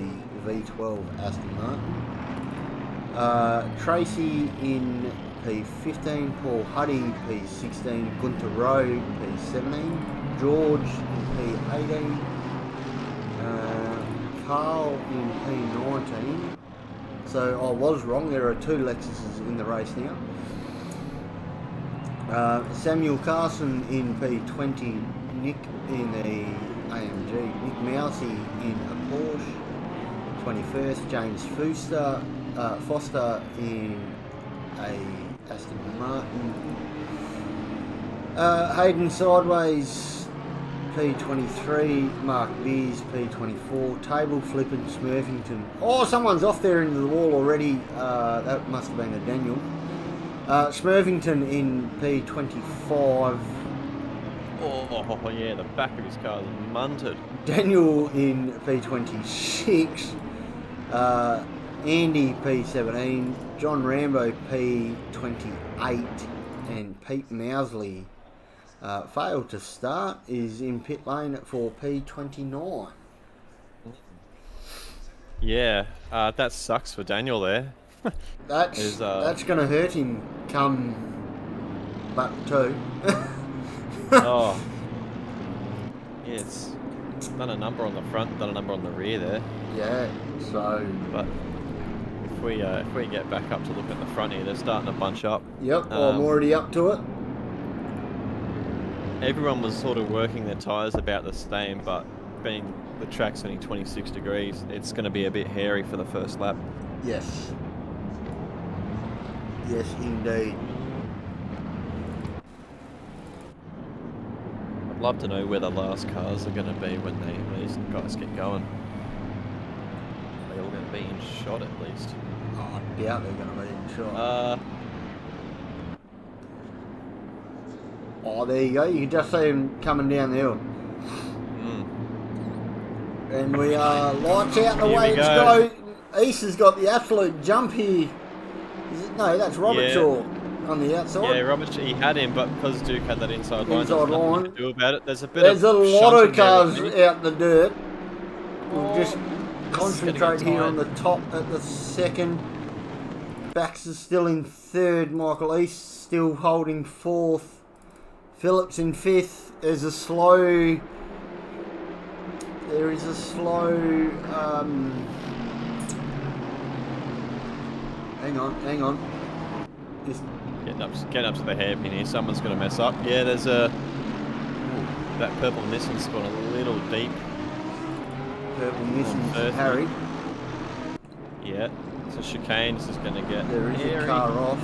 the V12 Aston Martin. Tracy in P15, Paul Huddy P16, Gunter Rowe P17, George in P18, Carl in P19. So I was wrong, there are 2 Lexuses in the race now. Samuel Carson in P20, Nick in the AMG, Nick Mousey in a Porsche, 21st, James Foster in a Aston Martin, Hayden Sideways P23, Mark Beers P24, Table Flippin Smurfington. Oh, someone's off there into the wall already. That must have been a Daniel. Smurfington in P25. Oh yeah, the back of his car is munted. Daniel in P26. Andy P17. John Rambo P28. And Pete Mousley failed to start, is in pit lane for P29. Yeah, that sucks for Daniel there. That's going to hurt him come lap 2. Oh. Yeah, it's done a number on the front, done a number on the rear there. Yeah, so... But if we get back up to look at the front here, they're starting to bunch up. Yep, I'm already up to it. Everyone was sort of working their tyres about the same, but being the track's only 26 degrees, it's going to be a bit hairy for the first lap. Yes. Yes, indeed. I'd love to know where the last cars are going to be when these guys get going. Are they all going to be in shot at least? Oh, I doubt they're going to be in shot. Oh, there you go. You can just see him coming down the hill. And we are lights out the way it's go. East has got the absolute jump here. No, that's Robert Shaw on the outside. Yeah, Robert, he had him, but because Duke had that inside line, there's nothing to do about it. There's a lot of cars out in the dirt. We'll just concentrate here on the top at the second. Baxter's still in third. Michael East still holding fourth. Phillips in fifth. There is a slow. Hang on. Just getting up to the hairpin here. Someone's going to mess up. Yeah, there's that purple Nissan's gone a little deep. Purple Nissan's Harry. Yeah, it's a chicane. This is going to get there is hairy. A car off.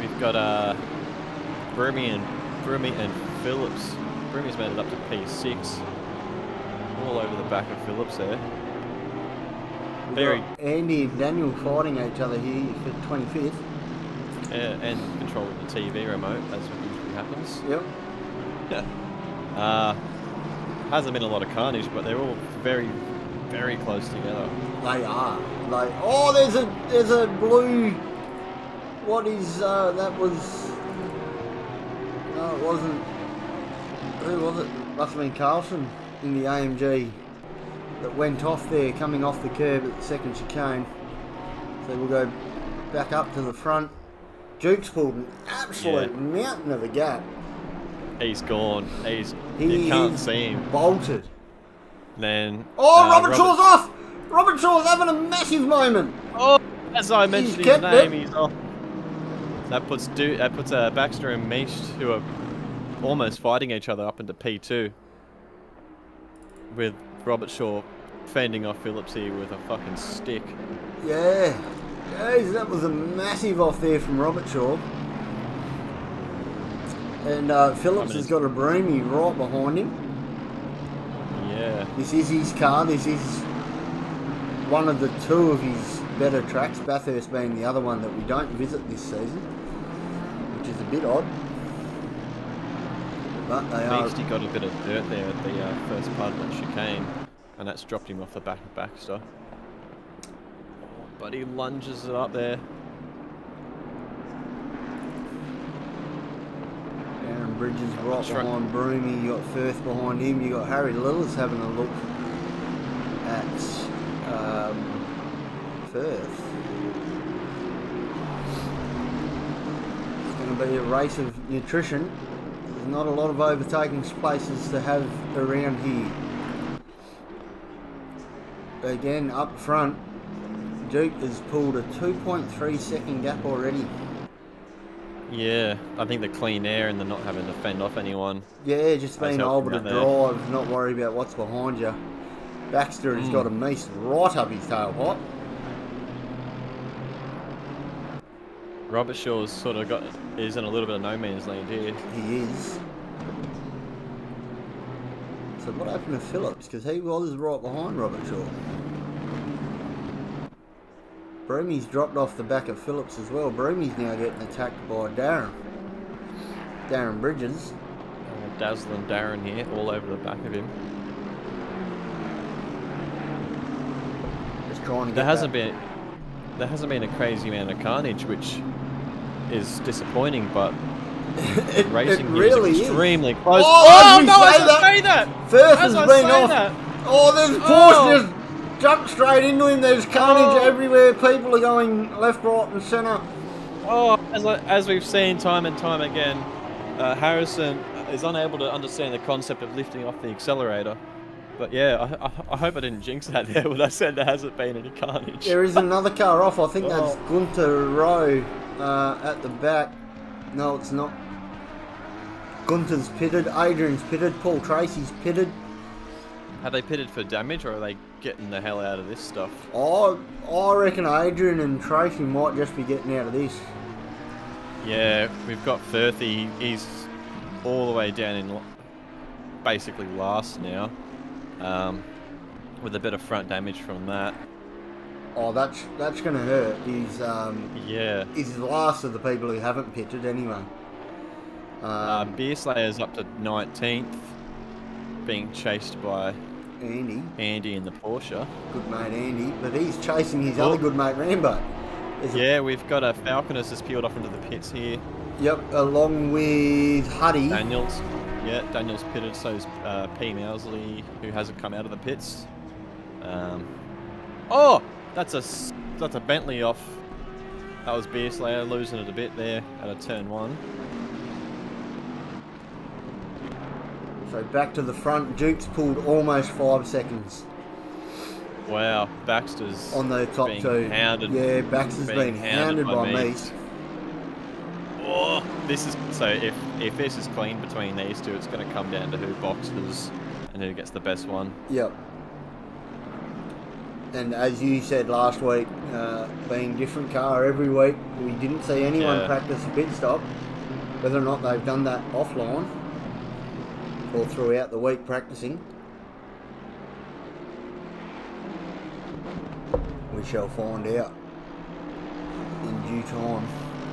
We've got Brummy and Phillips. Brummy's made it up to P6. All over the back of Phillips there. Andy and Daniel fighting each other here for 25th. And controlling the TV remote, as usually happens. Yep. Yeah. Hasn't been a lot of carnage, but they're all very, very close together. They are. There's a blue. What is that? Was no, it wasn't. Who was it? Must have been Carlson in the AMG. That went off there, coming off the curb at the second chicane. So we'll go back up to the front. Duke's pulled an absolute mountain of a gap. He's gone. You can't see him. Bolted. Then. Oh, Robert Shaw's off! Robert Shaw's having a massive moment. Oh, as I mentioned his name, he's off. That puts Baxter and Meesh, who are almost fighting each other, up into P2. With Robert Shaw fending off Phillips here with a fucking stick. Yeah. Jeez, that was a massive off there from Robert Shaw. And Phillips has got a Broomy right behind him. Yeah. This is his car. This is one of the two of his better tracks, Bathurst being the other one that we don't visit this season, which is a bit odd. But they are... He got a bit of dirt there at the first part of that chicane, and that's dropped him off the back of Baxter. But he lunges it up there. Darren Bridges right behind Broomy. You got Firth behind him. You got Harry Lillis having a look at Firth. It's going to be a race of nutrition. There's not a lot of overtaking places to have around here. Again, up front, Duke has pulled a 2.3 second gap already. Yeah, I think the clean air and the not having to fend off anyone. Yeah, just being able to there. drive, not worry about what's behind you. Baxter has got a meese right up his tailpipe. Robert Shaw's sort of is in a little bit of no man's land here. He is. So what happened to Phillips? Because he was right behind Robert Shaw. Broomy's dropped off the back of Phillips as well. Broomy's now getting attacked by Darren Bridges. Dazzling Darren here, all over the back of him. Just trying to get there hasn't been a crazy amount of carnage, which is disappointing, but racing here really is extremely close. Oh, no, I say that! Firth has been off. Oh, there's Porsche just jumped straight into him. There's carnage everywhere. People are going left, right and centre. Oh, as we've seen time and time again, Harrison is unable to understand the concept of lifting off the accelerator. But yeah, I hope I didn't jinx that there when I said there hasn't been any carnage. There is another car off. I think that's Gunter Rowe at the back. No, it's not. Gunter's pitted. Adrian's pitted. Paul Tracy's pitted. Have they pitted for damage, or are they getting the hell out of this stuff? I reckon Adrian and Tracy might just be getting out of this. Yeah, we've got Firth. He's all the way down in basically last now, with a bit of front damage from that. Oh, that's going to hurt. He's the last of the people who haven't pitted anyway. Beerslayer's up to 19th, being chased by Andy in the Porsche. Good mate Andy, but he's chasing his other good mate Rambo. Yeah, we've got a Falconers just peeled off into the pits here. Yep, along with Huddy. Daniel's pitted, so is P. Mousley, who hasn't come out of the pits. Oh, that's a Bentley off. That was Beerslayer losing it a bit there at a turn 1. So back to the front. Duke's pulled almost 5 seconds. Wow, Baxter's on the top two. Hounded. Yeah, Baxter's been hounded by Meese. Oh, this is so. If this is clean between these two, it's going to come down to who boxes and who gets the best one. Yep. And as you said last week, being different car every week, we didn't see anyone practice a pit stop. Whether or not they've done that offline or throughout the week practicing, we shall find out in due time.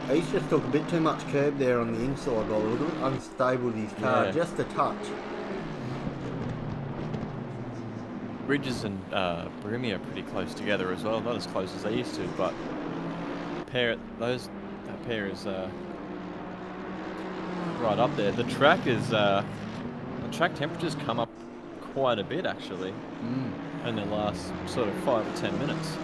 He's just took a bit too much curb there on the inside, by a little bit unstable with his car, just a touch. Bridges and Broomy are pretty close together as well. Not as close as they used to, but that pair is right up there. The track track temperatures come up quite a bit actually in the last sort of 5 or 10 minutes.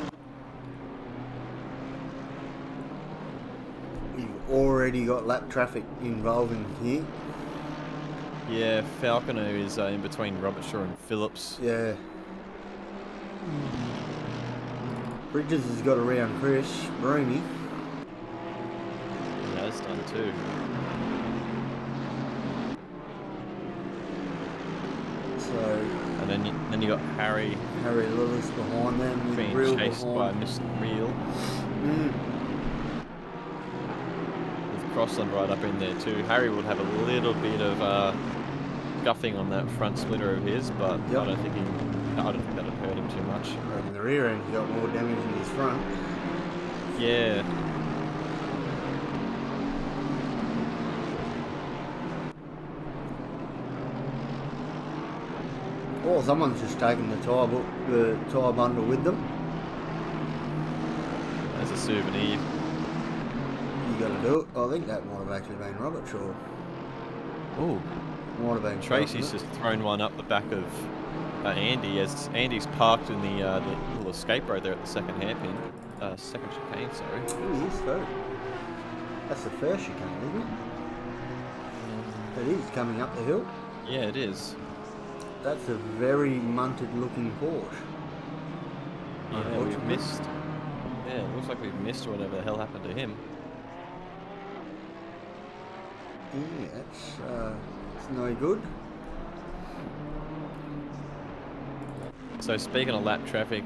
You've already got lap traffic involving here. Yeah, Falconer is in between Robert Shaw and Phillips. Yeah. Bridges has got around Chris Broomy. He has done too. So, And then you got Harry Lewis behind them with being Real chased by behind. Mr. Real. Mm. With Crossland right up in there too. Harry would have a little bit of guffing on that front splitter of his, but Yep. I don't think that would hurt him too much. In the rear end, he got more damage than his front. Yeah. Or someone's just taken the tyre bundle with them. As a souvenir. You got to do it. I think that might have actually been Robert Shaw. Ooh. Might have been Tracy's just thrown one up the back of Andy as Andy's parked in the little escape road there at the second hairpin. Second chicane, sorry. Oh, he is too. That's the first chicane, isn't it? It is coming up the hill. Yeah, it is. That's a very munted looking Porsche. Yeah, we've Unfortunately. missed. Yeah, it looks like we've missed whatever the hell happened to him. Yeah, it's no good. So speaking of lap traffic,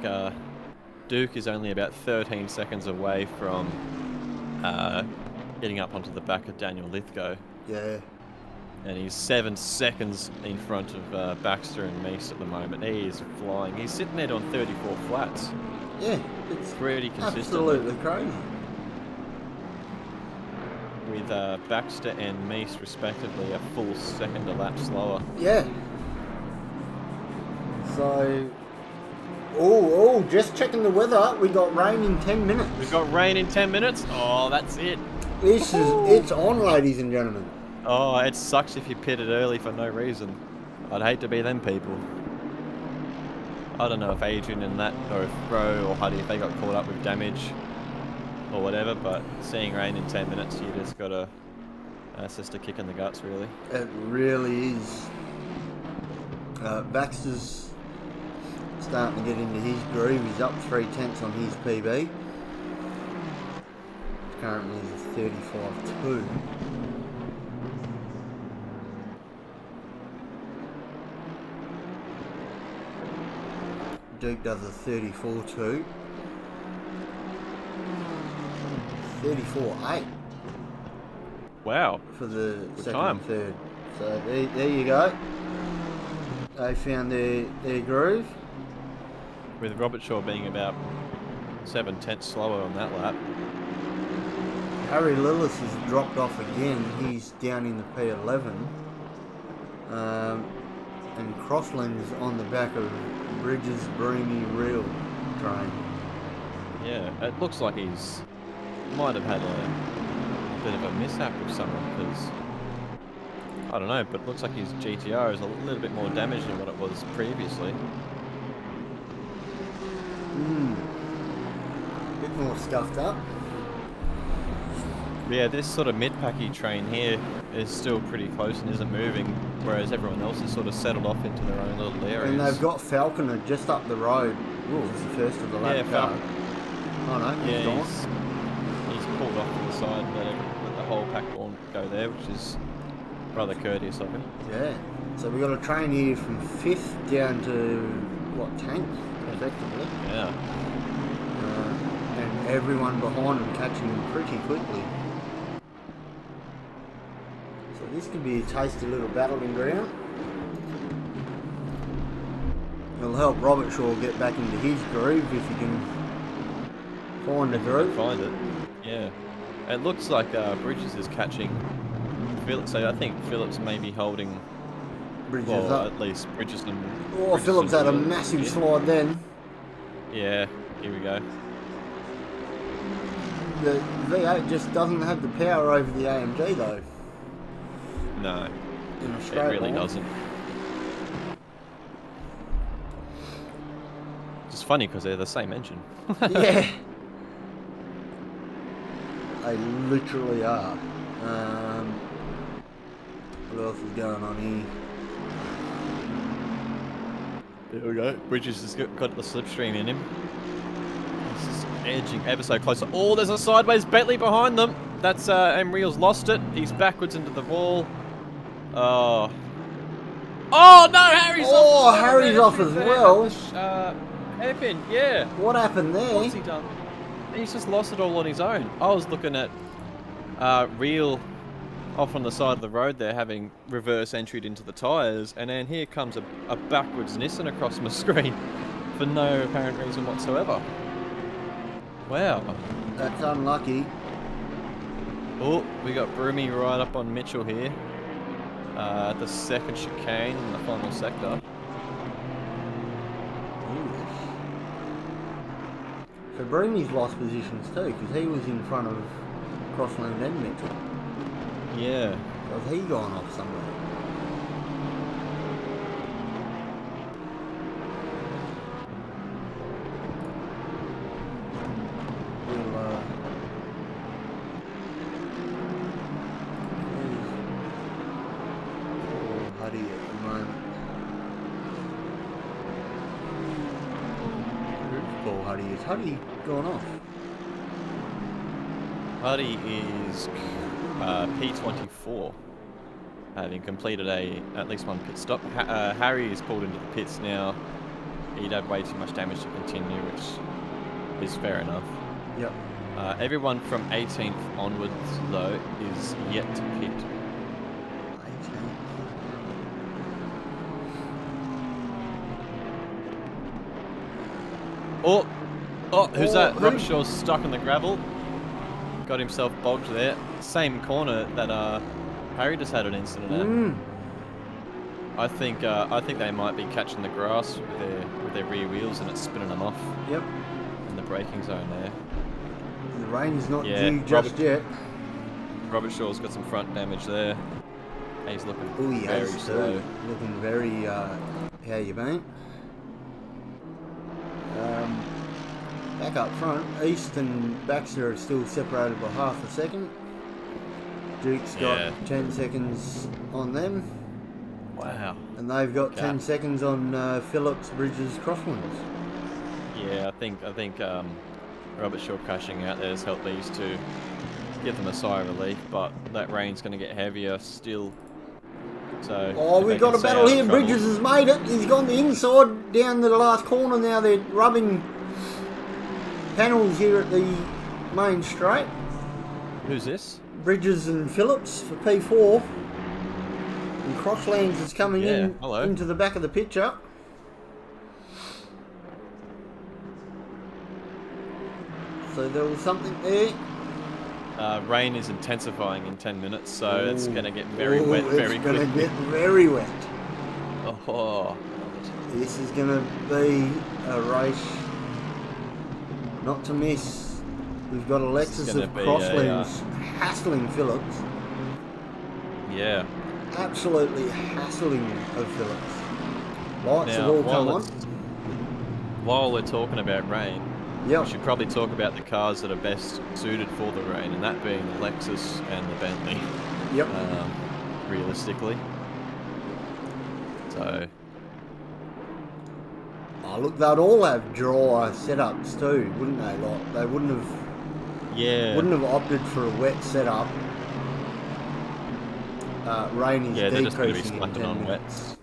Duke is only about 13 seconds away from getting up onto the back of Daniel Lithgow. Yeah. And he's 7 seconds in front of Baxter and Meese at the moment. He is flying. He's sitting there on 34 flats. Yeah, it's Pretty consistent. absolutely crazy. With Baxter and Meese respectively a full second a lap slower. Yeah. So, oh, just checking the weather. We got rain in 10 minutes. We've got rain in 10 minutes. Oh, that's it. It's on, ladies and gentlemen. Oh, it sucks if you pitted early for no reason. I'd hate to be them people. I don't know if Adrian and that, or if Ro or Huddy, if they got caught up with damage or whatever, but seeing rain in 10 minutes, you just gotta, it's just a kick in the guts, really. It really is. Baxter's starting to get into his groove. He's up 3/10 on his PB. Currently he's a 35.2. Duke does a 34.2. 34.8 Wow. for the Good second time. and third. So there you go. They found their groove. With Robert Shaw being about 7/10 slower on that lap. Harry Lillis has dropped off again. He's down in the P11. And Crossland's on the back of Bridges' Broomy Real train. Yeah, it looks like he's might have had a bit of a mishap with someone because I don't know, but it looks like his GTR is a little bit more damaged than what it was previously. Bit more scuffed up. But yeah, this sort of mid-packy train here is still pretty close and isn't moving, whereas everyone else is sort of settled off into their own little areas. And they've got Falconer just up the road. Ooh, it's the first of the lap Yeah, car. Oh no, he's Yeah, gone. he's pulled off to the side and let the whole pack go there, which is rather courteous of him. Yeah. So we've got a train here from 5th down to, what, 10th, effectively. Yeah. And everyone behind them catching them pretty quickly. So this could be a tasty little battling ground. It'll help Robert Shaw get back into his groove if he can find the groove. Find it. Yeah. It looks like Bridges is catching Phillips, so I think Phillips may be holding Bridges well, up. at least Bridges and Oh, Bridges Phillips and had a Will. massive Yeah. slide then. Yeah, here we go. The V8 just doesn't have the power over the AMG though. No, In a it straight really line. doesn't. It's funny because they're the same engine. Yeah. They literally are. What else is going on here? There we go. Bridges has got the slipstream in him. He's just edging ever so close. Oh, there's a sideways Bentley behind them. That's Emriel's lost it. He's backwards into the wall. Oh, Oh no, Harry's off! Oh, the Harry's off as well. Hairpin, yeah. What happened there? What's he done? He's just lost it all on his own. I was looking at Real off on the side of the road there, having reverse entry into the tyres, and then here comes a backwards Nissan across my screen for no apparent reason whatsoever. Wow. That's unlucky. Oh, we got Broomy right up on Mitchell here. The second chicane in the final sector. So Broomy's lost positions too, because he was in front of Crossland and Mitchell. Yeah. So has he gone off somewhere? We'll, Huddy at the moment. Who's Paul Huddy? Is Huddy gone off? Huddy is P24, having completed at least one pit stop. Harry is pulled into the pits now. He'd have way too much damage to continue, which is fair enough. Yep. Everyone from 18th onwards, though, is yet to pit. 18. Oh, who's Oh, that? who? Robert Shaw's stuck in the gravel. Got himself bogged there. Same corner that Harry just had an incident at. I think they might be catching the grass with their rear wheels and it's spinning them off. Yep. In the braking zone there. The rain's not Yeah, due just yet. Robert Shaw's got some front damage there. He's looking Oh, he very has slow. too. Looking very, how you been? Back up front, East and Baxter are still separated by half a second. Duke's got 10 seconds on them. Wow. And they've got 10 seconds on Phillips, Bridges, Crosslands. Yeah, I think Robert Shaw crashing out there has helped these two give them a sigh of relief, but that rain's going to get heavier still. So Oh, we've got a battle here. Bridges has made it. He's gone the inside down to the last corner now. They're rubbing panels here at the main straight. Who's this? Bridges and Phillips for P4. And Crosslands is coming into the back of the picture. So there was something there. Rain is intensifying in 10 minutes, so it's going to get very wet very quickly. It's going to get very wet. Oh. This is going to be a race not to miss. We've got Alexis of Crosslands hassling Phillips. Yeah. Absolutely hassling of Phillips. Lights have all come on. While we're talking about rain, yep. we should probably talk about the cars that are best suited for the rain, and that being the Lexus and the Bentley. Yep. Realistically. So. Oh, look, they'd all have dry setups too, wouldn't they? Like, they wouldn't have opted for a wet setup. Rain is they're just going to be decreasing in slacking 10 on minutes.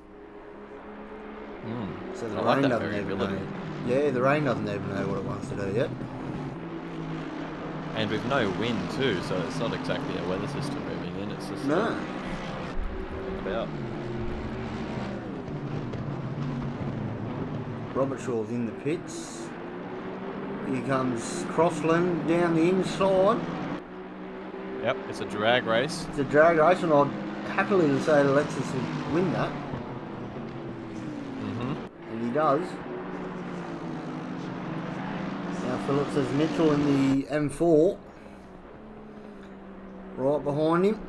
wet. So the I like rain that doesn't even variability. know. Yeah, the rain doesn't even know what it wants to do yet. And with no wind too, so it's not exactly a weather system moving in, it's just No. about. Robert Shaw's in the pits. Here comes Crossland down the inside. Yep, it's a drag race. It's a drag race, and I'd happily say Alexis would win that. And he does. Now Phillips has Mitchell in the M4. Right behind him.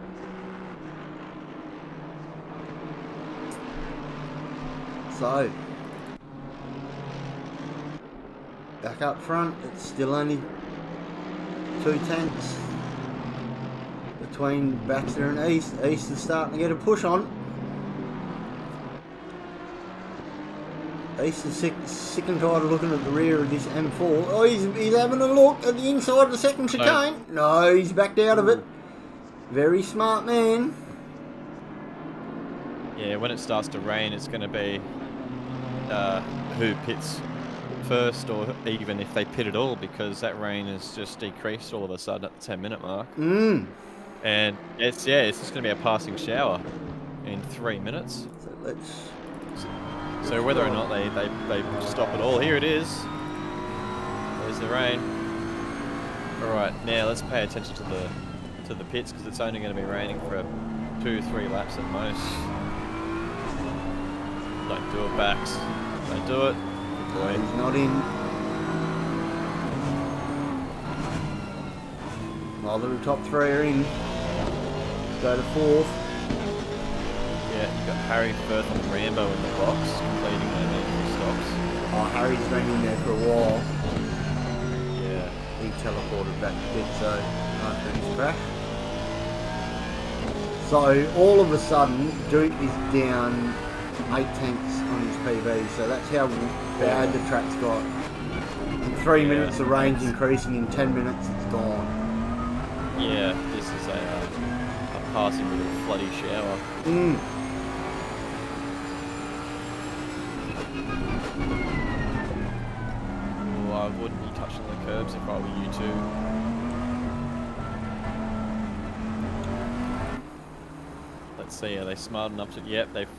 So, back up front, it's still only 2 tenths between Baxter and East. East is starting to get a push on. East is sick and tired of looking at the rear of this M4. Oh, he's having a look at the inside of the second chicane. No, he's backed out of it. Very smart man. Yeah, when it starts to rain, it's going to be who pits first, or even if they pit at all, because that rain has just decreased all of a sudden at the 10-minute mark. And it's just going to be a passing shower in 3 minutes. So whether or not they stop at all, here it is. There's the rain. All right, now let's pay attention to the pits, because it's only going to be raining for 2-3 laps at most. Don't do it, Bax. Don't do it. Good boy. He's not in. Neither of the top 3 are in. Go to 4th. Yeah, you've got Harry, Firth and Rambo in the box, completing their needful stops. Oh, Harry's been in there for a while. Yeah. He teleported back to pit, so after his crash. So all of a sudden, Duke is down 8 tenths on his PB, so that's how bad the track's got. In 3 minutes, the range increasing. In 10 minutes, it's gone. Yeah, this is a passing little floody shower. Oh, I wouldn't be touching the curbs if I were you two. Let's see, are they smart enough to... Yep, they've...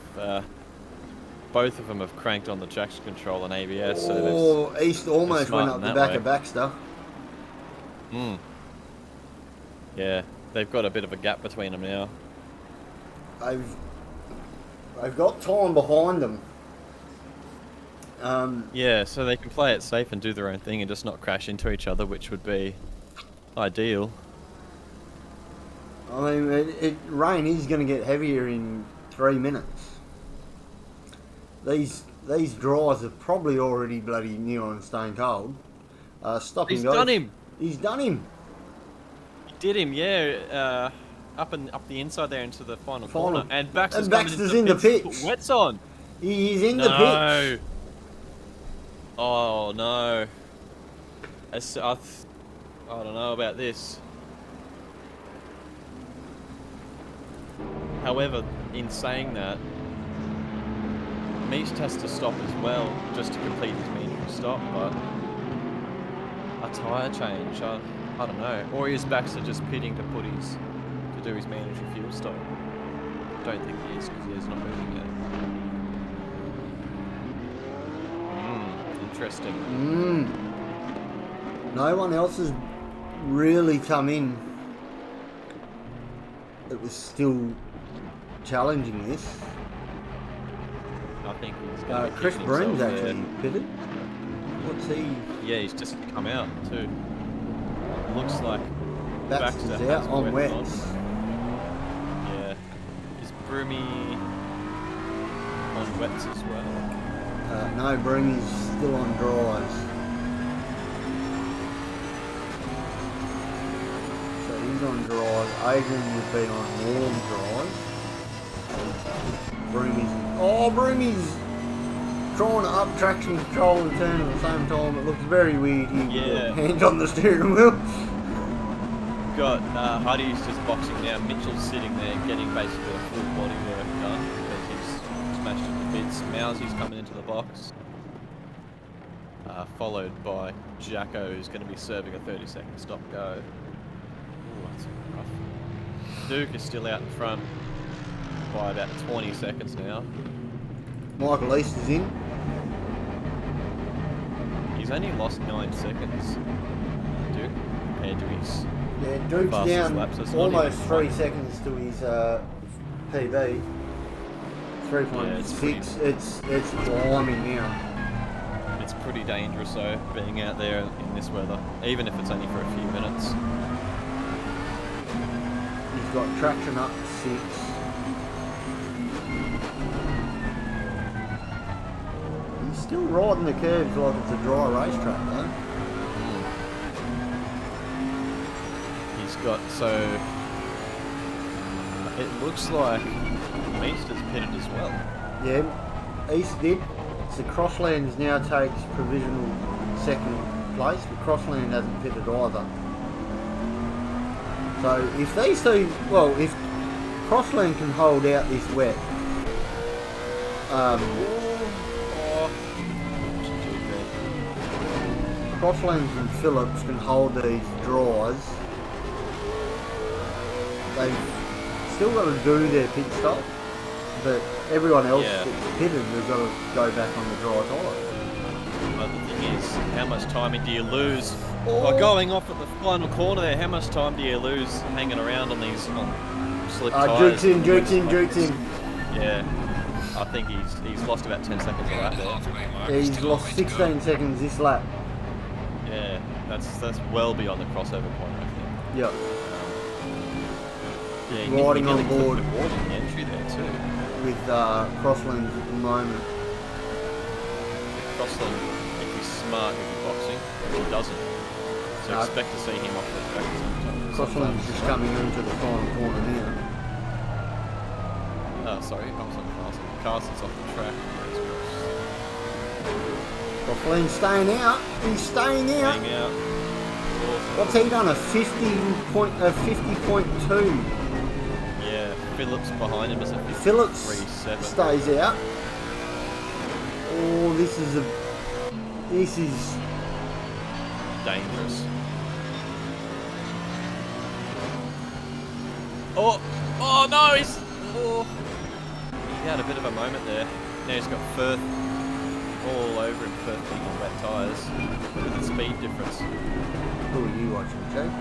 both of them have cranked on the traction control and ABS, so East almost went up the back of Baxter. Yeah, they've got a bit of a gap between them now. They've got time behind them. Yeah, so they can play it safe and do their own thing and just not crash into each other, which would be ideal. I mean, rain is going to get heavier in 3 minutes. These dries are probably already bloody near on stone cold. Stop and go. He's done him. He's done him. He did him, yeah. Up the inside there into the final corner. And Baxter's in the pits. Wets on. He's in the pits. Oh no. I don't know about this. However, in saying that, Meast has to stop as well, just to complete his meaningful stop, but a tyre change, I don't know. Or is Baxter just pitting to do his mandatory fuel stop? I don't think he is, because he's not moving yet. Interesting. No one else has really come in that was still challenging this. I think he's going to Chris Broom's actually pitted. What's he? Yeah, he's just come out too. Looks like Baxter's out on wets. Yeah. Is Broomy on wets as well? No, Broomy's still on dries. So he's on dries. Adrian would be on warm dries. Broomy's trying to up traction control and turn at the same time. It looks very weird here. Yeah. Hands on the steering wheel. Got Huddy's just boxing now. Mitchell's sitting there getting basically a full body work done because he's smashed it to bits. Mousie's coming into the box. Followed by Jacko, who's going to be serving a 30-second stop go. Ooh, that's rough. Duke is still out in front by about 20 seconds now. Michael East is in. He's only lost 9 seconds, Duke, compared to his Duke's down lap, so almost 3 seconds to his PB. 3.6. It's climbing now. It's pretty dangerous though, being out there in this weather, even if it's only for a few minutes. He's got traction up to 6. He's still riding the curves like it's a dry racetrack though. He's got, it looks like Meast has pitted as well. Yeah, East did. So Crosslands now takes provisional second place, but Crossland hasn't pitted either. So if these two, if Crossland can hold out this wet, Crosslands and Phillips can hold these dries. They've still got to do their pit stop, but everyone else Yeah. that's pitted has got to go back on the dry tyre. But the thing is, how much time do you lose? Oh. By going off at the final corner there, how much time do you lose hanging around on these slip tyres? Jukes in. Yeah, I think he's lost about 10 seconds of that there. He's lost 16 seconds this lap. Yeah, that's well beyond the crossover point, I think. Yep. Yeah, Riding on nearly board. clipped the wall in the entry there too. With Crosslands at the moment. Crossland, if he's smart, he'll be boxing, but he doesn't. So No. expect to see him off the track sometime. Crossland's just coming into the final corner now. Oh, sorry, I was on Carson. Carson's off the track. Crossland's staying out. He's staying out. Hang out. Awesome. What's he done? A 50.2. Yeah, Phillips behind him is a 53.7. Phillips stays out. Oh, this is Dangerous. Oh no, he had a bit of a moment there. Now he's got Firth all over him, Firth being on wet tyres with the speed difference. Who are you watching, Jake?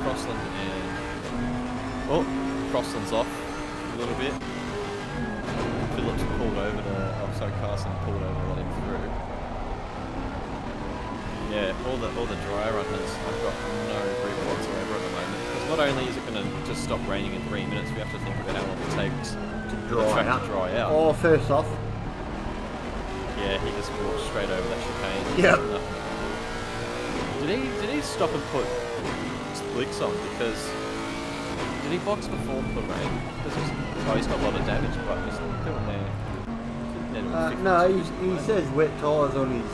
Crossland and Crossland's off a little bit. Phillips pulled over Carson pulled over to let him through. Yeah, all the dry runners have got no grip whatsoever at the moment. Because not only is it going to just stop raining in 3 minutes, we have to think about how long it takes To for the dry track out. to dry out. Oh, first off. Yeah, he just walked straight over that chicane. Yep. Did he stop and put slicks on? Because did he box before the rain? He's got a lot of damage, but he's doing there. No, he says wet tyres on his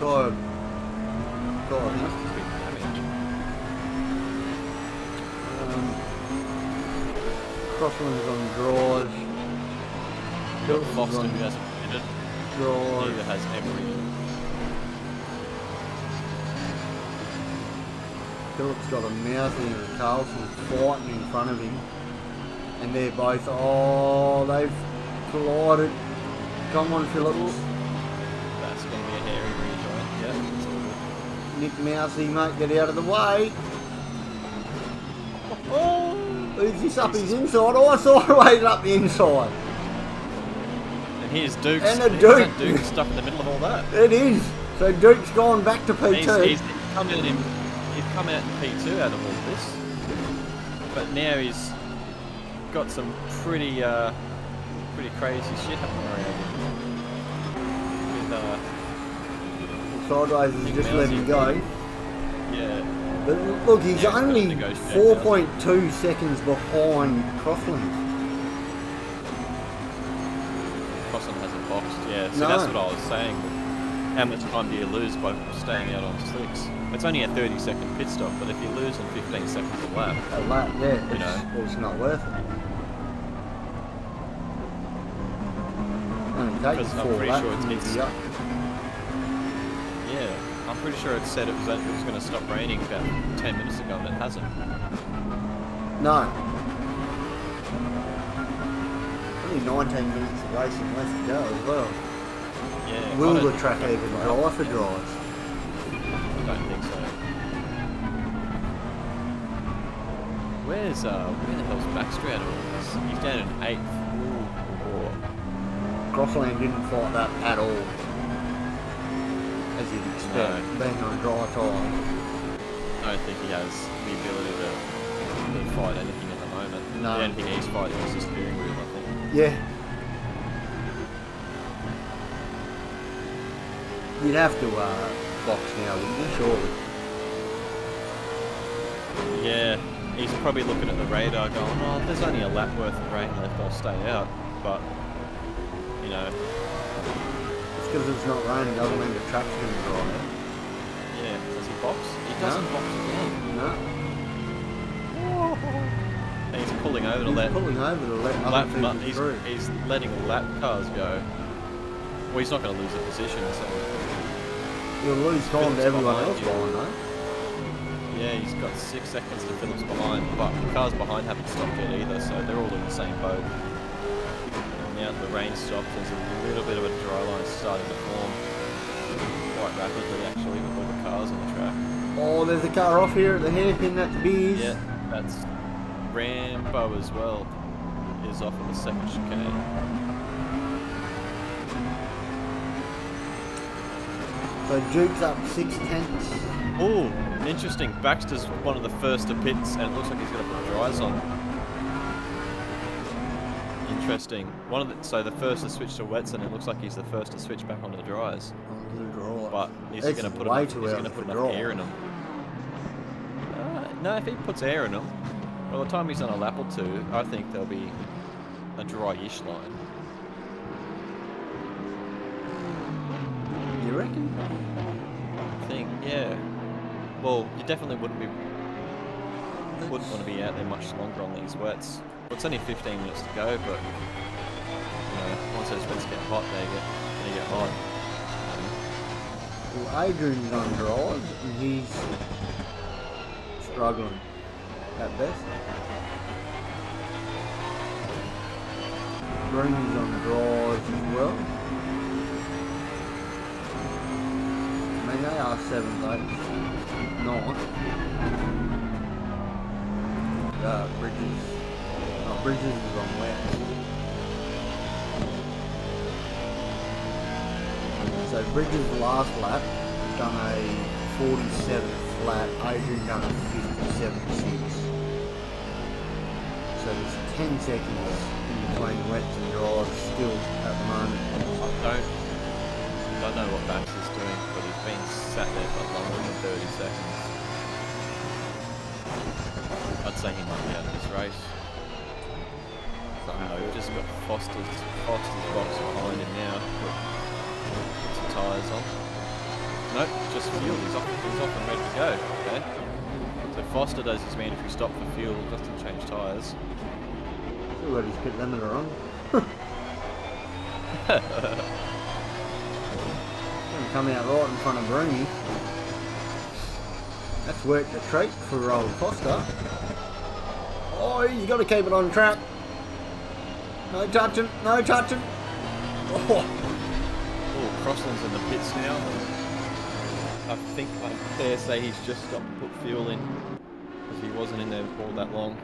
tyre. Crossland's on dries. Foxton, who hasn't pitted, Dries. neither has Emery. Phillips got a Mouthy and a Carlson fighting in front of him. And they're both, they've collided. Come on, Phillips. That's going to be a hairy rejoin. Yeah, it's all good. Nick Mousey, mate, get out of the way. Oh, who's this up his inside? Oh, I saw it way up the inside. And here's Dukes. And a Isn't Duke. that Duke stuck in the middle of all that. It is. So Duke's gone back to P2. He's come out in P2 out of all this. But now he's got some pretty crazy shit happening around him. Sideways is just letting him go. Yeah. But look, he's Yeah, only it's gonna 4.2 seconds behind Crossland. Crossland hasn't boxed, yeah. So No. that's what I was saying. How much time do you lose by staying out on slicks? It's only a 30-second pit stop, but if you lose in 15 seconds a lap, A lap, yeah, You know. it's not worth it. Only take Because I'm 4 pretty laps sure and it's- you'll be up. yeah, I'm pretty sure it said it was going to stop raining about 10 minutes ago, and it hasn't. No. Only 19 minutes of racing left to go as well. Yeah. Will I don't the think track it's even gonna dry for dries? I don't think so. Where the hell's Baxter out of all this? He's down in 8th. Ooh. Crossland didn't fight that at all. As you'd expect, being on dry tyres. I don't think he has the ability to fight anything at the moment. No. The only thing he's fighting is the steering wheel, I think. Yeah. You'd have to box now, wouldn't you? Surely. Yeah, he's probably looking at the radar going, oh, there's only a lap worth of rain left, I'll stay out. But, you know, Just because it's not raining doesn't mean the track's going to dry out. yeah, does he box? He doesn't box again. No. And he's pulling over to let Pulling over to let lap, other people he's, through. he's letting lap cars go. Well, he's not going to lose a position, so You'll lose time Phillips to everyone behind else you. behind, though. yeah, he's got 6 seconds to Phillips behind, but the cars behind haven't stopped yet either, so they're all in the same boat. And now the rain stops, there's a little bit of a dry line starting to form quite rapidly, actually, with all the cars on the track. Oh, there's a car off here at the hairpin, that's Beers. Yeah, that's Rambo as well, is off on the second chicane. So Duke's up 6/10. Oh, interesting. Baxter's one of the first to pits, and it looks like he's going to put dries on. Interesting. So the first to switch to wets, and it looks like he's the first to switch back onto the dries. Onto the dry. But is he It's going to put way enough, too is he early going to put for enough dry. air in them? No, if he puts air in them, by the time he's on a lap or two, I think there'll be a dry-ish line. You reckon? I think, yeah. Well, you definitely wouldn't want to be out there much longer on these wets. Well, it's only 15 minutes to go, but you know, once those wets get hot, they get hot. Well, Adrian's on dries, and he's struggling at best. Green's on dries as well. I mean, they are 7th, 8th, 9th. Bridges is on wet. So Bridges' last lap done a 47th lap. Adrian done a 57.6. So there's 10 seconds in between wets and dries still at the moment. I don't know what Baxter's doing, but he's been sat there for longer than 30 seconds. I'd say he might be out of this race. We've just got Foster's box behind him now. Put some tyres on. Nope, just fuel. He's off and ready to go. Okay. So Foster does his mandatory stop for fuel, doesn't change tyres. Still got his pit limiter on. Come out right in front of Bruni. That's worked a treat for old Foster. Oh, he's got to keep it on track. No touching, no touching. Oh, Crossland's in the pits now. I think I dare say he's just got to put fuel in because he wasn't in there all that long.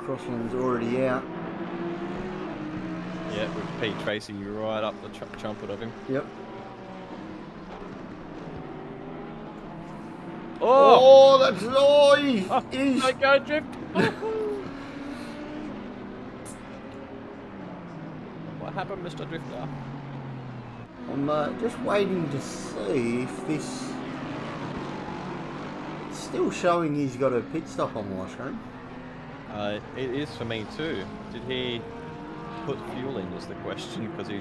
Crossland's already out. Yeah, with Pete Tracy right up the trumpet of him. Yep. Oh! That's he's Don't go drift. What happened, Mr. Drifter? I'm just waiting to see if this. It's still showing he's got a pit stop on my screen. It is for me too. Did he put fuel in? Is the question because he.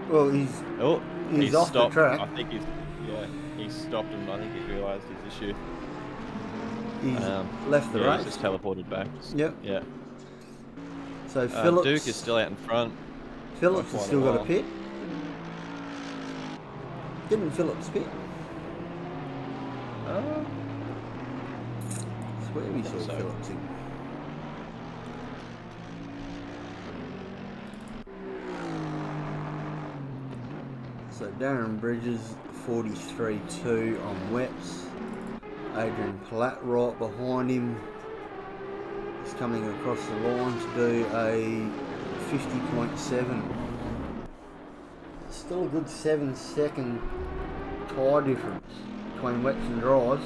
Well, he's off stopped. the track. I think he stopped and I think he realised his issue. He's left the race. He's just teleported back. Yep. Yeah. So Phillips. Duke is still out in front. Phillips by has quite still a got a while. pit. Didn't Phillips pit? I swear we saw so. Phillips in. So Darren Bridges 43.2 on wets. Adrian Platt right behind him. He's coming across the line to do a 50.7. Still a good 7-second tyre difference between wets and dries.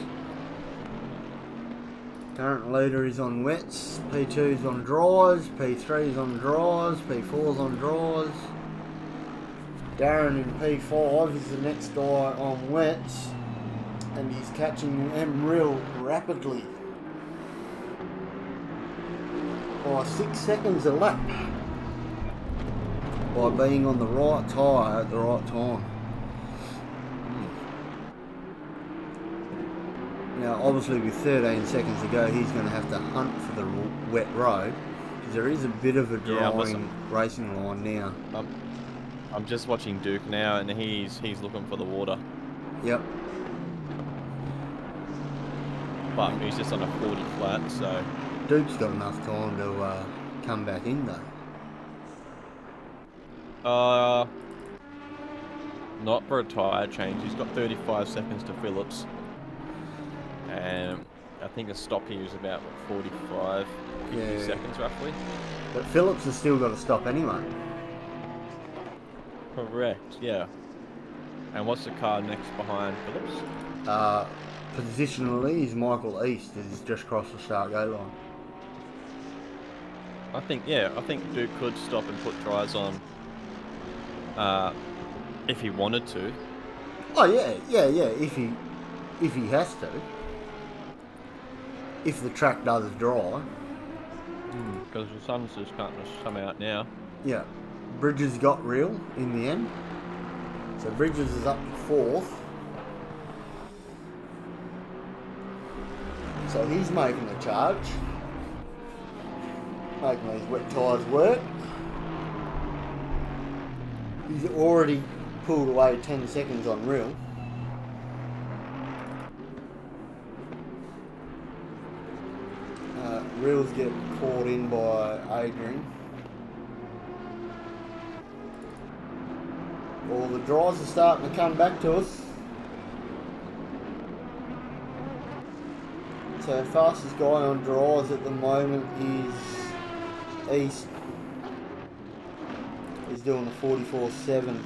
Current leader is on wets, P2 is on dries, P3 is on dries, P4 is on dries. Darren in P5 is the next guy on wets, and he's catching them real rapidly by 6 seconds a lap by being on the right tyre at the right time. Now Now, obviously, with 13 seconds to go, he's going to have to hunt for the wet road. Because there is a bit of a drying racing line now. I'm just watching Duke now, and he's looking for the water. Yep. But he's just on a 40 flat, so... Duke's got enough time to come back in, though. Not for a tyre change. He's got 35 seconds to Phillips. And I think a stop here is about, 45, 50 seconds roughly. But Phillips has still got to stop anyway. Correct, yeah. And what's the car next behind Phillips? Positionally, is Michael East, who's just crossed the start-go line. I think Duke could stop and put dries on if he wanted to. Oh yeah, if he has to. If the track does dry. Because the sun's just starting to come out now. Yeah. Bridges got real in the end. So Bridges is up to 4th. So he's making a charge. Making these wet tyres work. He's already pulled away 10 seconds on real. Reel's getting caught in by Adrian. All the dries are starting to come back to us. So fastest guy on dries at the moment is East. He's doing the 44.7.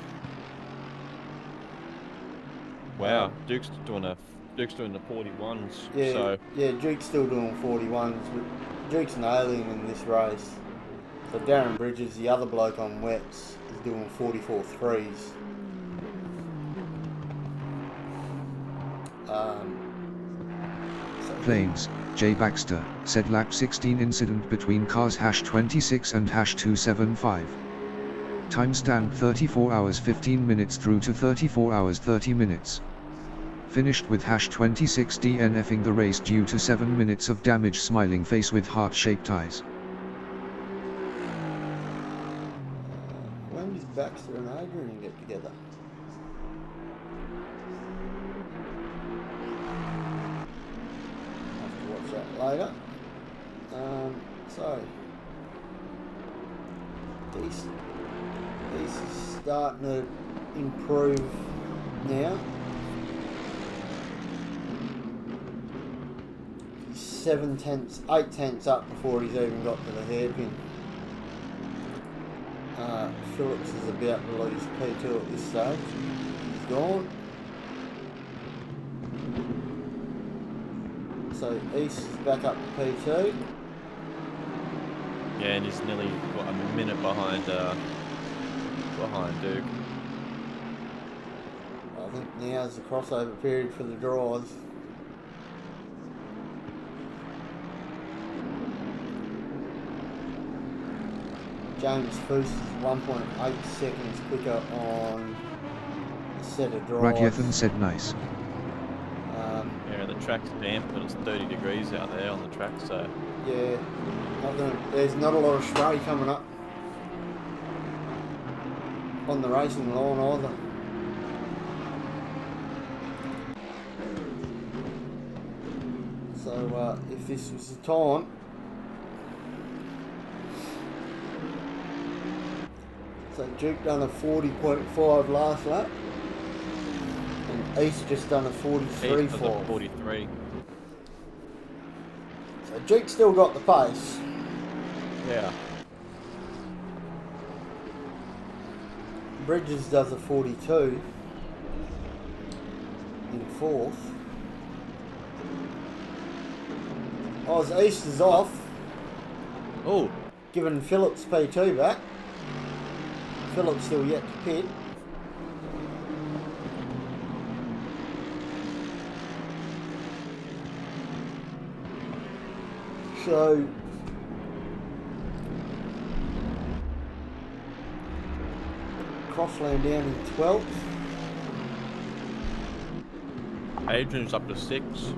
Wow, Duke's doing the 41s. Yeah, So yeah, Duke's still doing 41s, but Duke's nailing in this race. So Darren Bridges, the other bloke on wets, is doing 44.3s. Planes, J. Baxter, said lap 16 incident between cars #26 and #275. Timestamp 34 hours 15 minutes through to 34 hours 30 minutes. Finished with #26 DNFing the race due to 7 minutes of damage, smiling face with heart-shaped eyes. When does Baxter and Adrian get together? Have to watch that later. So East is starting to improve now. He's 8 tenths up before he's even got to the hairpin. Phillips is about to lose P2 at this stage. He's gone. So East is back up to P2. yeah, and he's nearly a minute behind Duke. I think now's the crossover period for the dries. James Foose is 1.8 seconds quicker on a set of dries. Radyathan said nice. Yeah, the track's damp, but it's 30 degrees out there on the track, so... Yeah, there's not a lot of spray coming up on the racing line either. So if this was the time, so Duke done a 40.5 last lap, and East just done a 43.4. 43. So Duke still got the pace. Yeah. Bridges does a 42 in 4th. Oz East is off. Oh, Giving Phillips P2 back. Phillips still yet to pit. So Crossland down in 12th. Adrian's up to 6.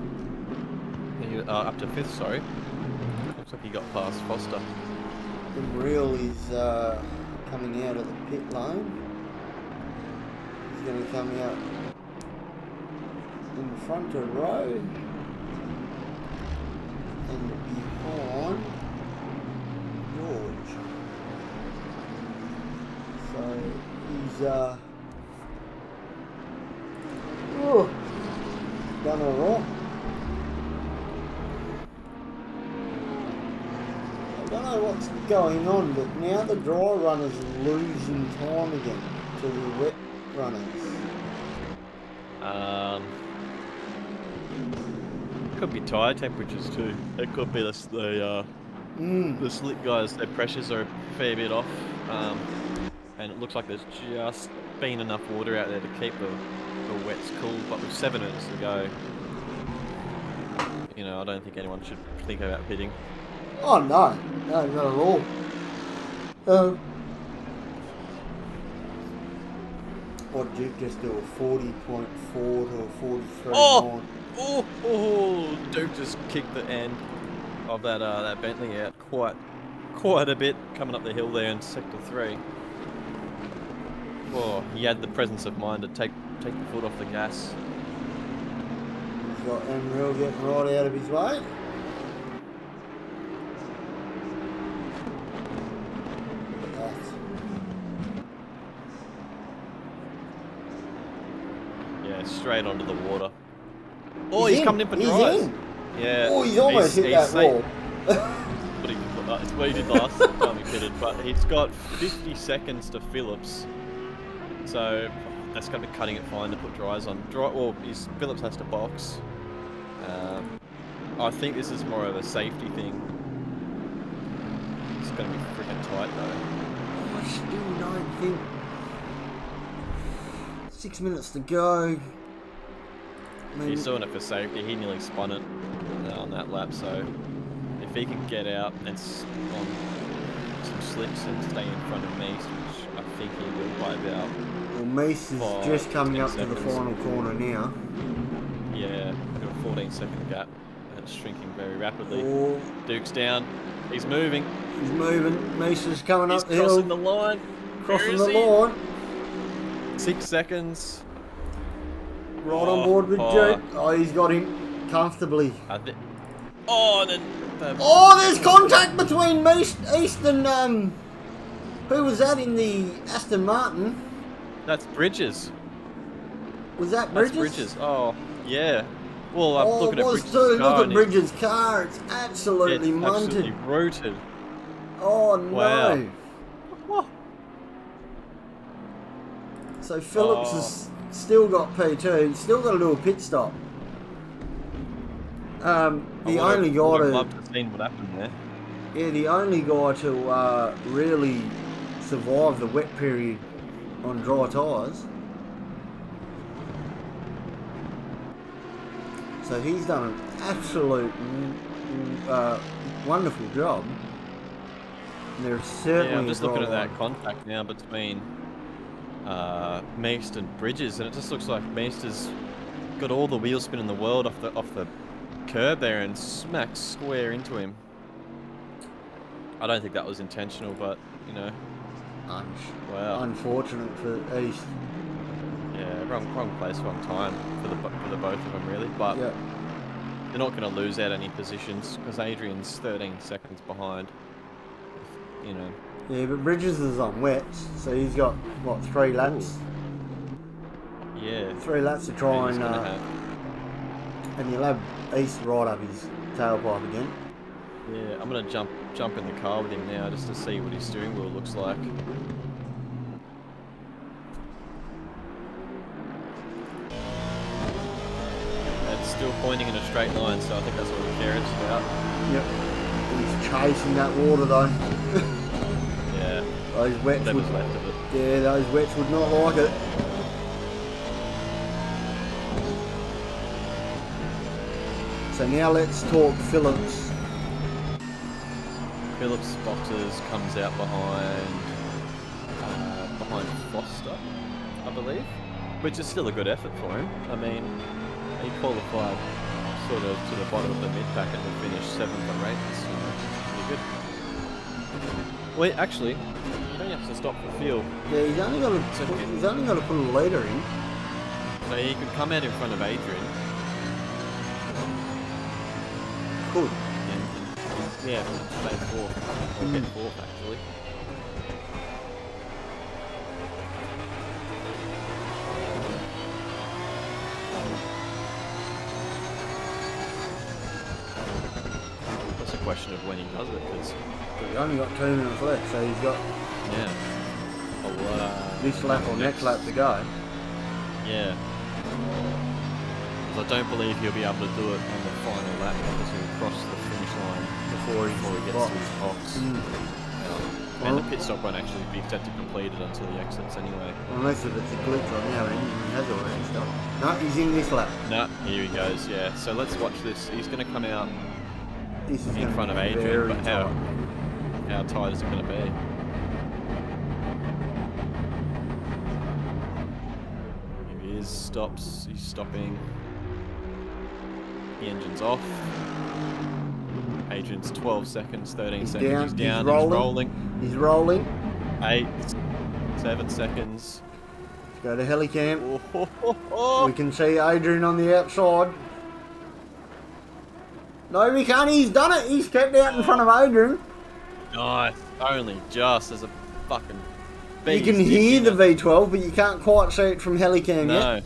up to 5th, sorry. Looks like he got past Foster. Real is coming out of the pit lane. He's going to come out in front of Rowe and behind George. So he's done all right. I don't know what's going on, but now the dry runners are losing time again to the wet runners. Could be tyre temperatures too. It could be the slick guys. Their pressures are a fair bit off, and it looks like there's just been enough water out there to keep the wets cool. But with 7 minutes to go, you know, I don't think anyone should think about pitting. Oh no, not at all. What Duke just do, a 40.4 to a 43.9? Oh! Duke just kicked the end of that Bentley out quite a bit coming up the hill there in sector 3. Oh, he had the presence of mind to take the foot off the gas. He's got Emerald getting right out of his way. Straight onto the water. Oh, he's coming in for tries. In. Yeah. Oh, he's almost hit that wall. It's what he did last time he pitted, but he's got 50 seconds to Phillips. So that's going to be cutting it fine to put dries on. Phillips has to box. I think this is more of a safety thing. It's going to be freaking tight though. I still don't think. 6 minutes to go. He's doing it for safety. He nearly spun it on that lap, so if he can get out and on some slips and stay in front of Meese, which I think he will by about. Well, Meese is just coming up to the final corner now. Yeah, got a 14-second gap, and it's shrinking very rapidly. Oh. Duke's down. He's moving. He's moving. Meese is coming up the hill. Crossing the line. Crossing the line. 6 seconds. Right on board with Duke. Oh, he's got him comfortably. There's contact between East and who was that in the Aston Martin? That's Bridges. Was that Bridges? That's Bridges. Oh, yeah. Well, I'm looking at Bridges' too. car. Look at Bridges' car. It's absolutely munted. Absolutely rooted. Oh no. Wow. So Phillips has still got P2. He's still got to do a pit stop. The only guy to love to see what happened there. Yeah, the only guy to really survive the wet period on dry tyres. So he's done an absolute wonderful job. There's certainly I'm just looking at that contact now between Meest and Bridges, and it just looks like Meest has got all the wheel spin in the world off the curb there and smacked square into him. I don't think that was intentional, but you know, wow, unfortunate for East. Yeah, wrong place, wrong time for the both of them really, but yeah. They're not going to lose out any positions because Adrian's 13 seconds behind. You know. Yeah, but Bridges is on wets, so he's got what, 3 laps? Yeah. 3 laps to try and you'll have East right up his tailpipe again. Yeah, I'm gonna jump in the car with him now just to see what his steering wheel looks like. It's still pointing in a straight line, so I think that's what the carrot's about. Yep. He's chasing that water though. Yeah. Those wets Whatever's left of it. Yeah, those wets would not like it. So now let's talk Phillips. Phillips boxes comes out behind Foster, I believe, which is still a good effort for him. I mean, he qualified sort of to the bottom of the mid pack and to finish 7th or 8th. That's really good. Wait, actually, you don't have to stop for fuel. Yeah, he's only got to put a leader in. So he could come out in front of Adrian. Could. And yeah, stay 4th. Or get 4th, actually. That's a question of when he does it, because He's only got 2 minutes left, so he's got this lap or next lap to go. Yeah. Because I don't believe he'll be able to do it on the final lap because he'll cross the finish line before he gets to his box. And the pit stop won't actually be set to completed until he exits anyway. Unless it's a glitch on our end, he has already stopped. No, he's in this lap. No, here he goes, yeah. So let's watch this. He's going to come out This is in front of Adrian, but how tight is it going to be? Here he is, stops, he's stopping. The engine's off. Adrian's 12 seconds, 13 seconds, he's down, he's rolling. He's rolling. 8, 7 seconds. Let's go to helicam. Oh. We can see Adrian on the outside. No, we can't. He's done it. He's kept out in front of Adrian. Nice. Only just as a fucking beast. You can hear the V12, but you can't quite see it from helicam yet. No.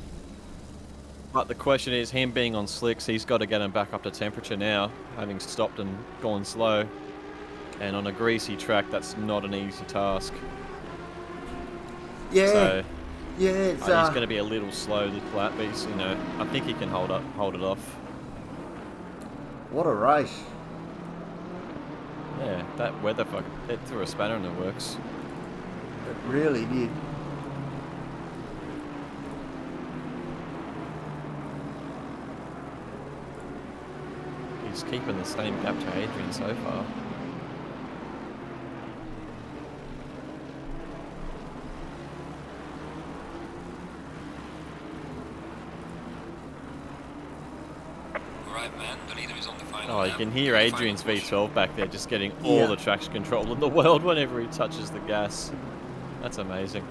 But the question is, him being on slicks, he's got to get him back up to temperature now, having stopped and gone slow. And on a greasy track, that's not an easy task. Yeah. So, yeah, it's he's going to be a little slow this lap, but he's, I think he can hold it off. What a race. Yeah, that weather it threw a spanner in the works. It really did. He's keeping the same gap to Adrian so far. Oh, you can hear Adrian's V12 back there just getting all the traction control in the world whenever he touches the gas. That's amazing.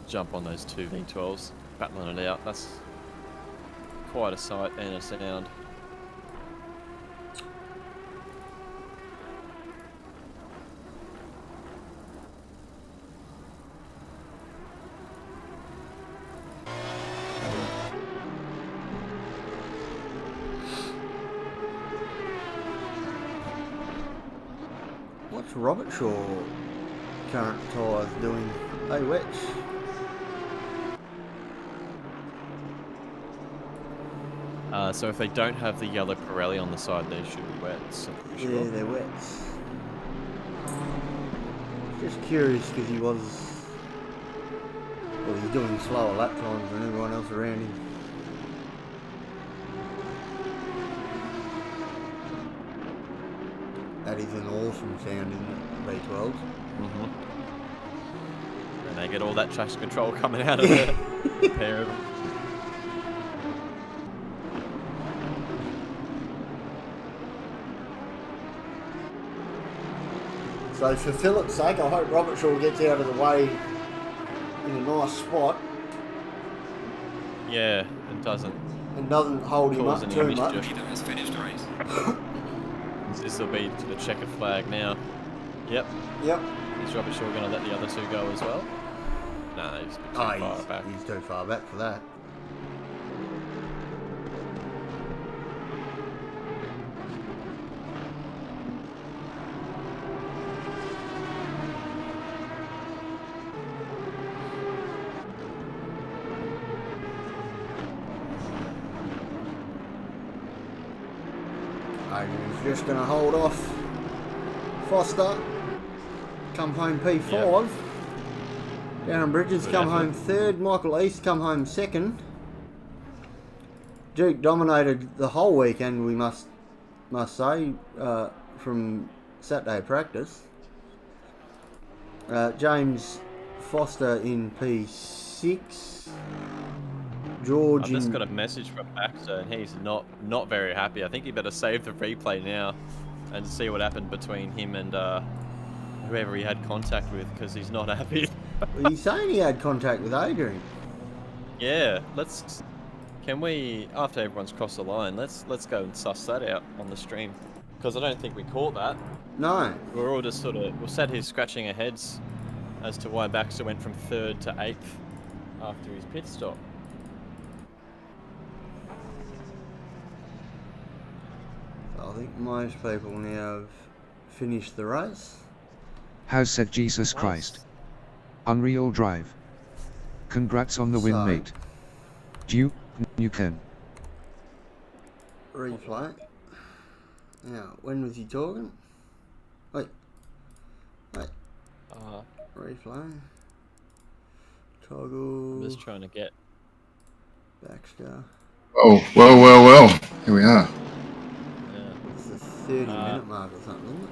Jump on those 2 V12s, battling it out. That's quite a sight and a sound. What's Robert Shaw current tyres doing? They wet. So if they don't have the yellow Pirelli on the side, they should be wet. So yeah, they're wet. Just curious because he's doing slower lap times than everyone else around him. That is an awesome sound in the V12s. And they get all that traction control coming out of the pair of them. So for Philip's sake, I hope Robert Shaw gets out of the way in a nice spot. Yeah, and doesn't hold him up too much. This will be to the checkered flag now. Yep. Yep. Is Robert Shaw going to let the other 2 go as well? No, he's too far back. He's too far back for that. Adrian's just going to hold off Foster. Come home P5. Yep. Darren Bridges come home 3rd. Michael East come home 2nd. Duke dominated the whole weekend, we must say, from Saturday practice. James Foster in P6. George I've just in... got a message from Baxter, and he's not very happy. I think you better save the replay now and see what happened between him and whoever he had contact with, because he's not happy. Well, he's saying he had contact with Adrian. Yeah, can we, after everyone's crossed the line, let's go and suss that out on the stream, because I don't think we caught that. No. We're all just we're sat here scratching our heads as to why Baxter went from 3rd to 8th after his pit stop. I think most people now have finished the race. Has said Jesus Christ. Unreal Drive. Congrats on the win, So- mate. You can. Replay. Now, when was he talking? Wait. Replay. Toggle. I'm just trying to get... Baxter. Oh, well. Here we are. It's the 30-minute mark or something, isn't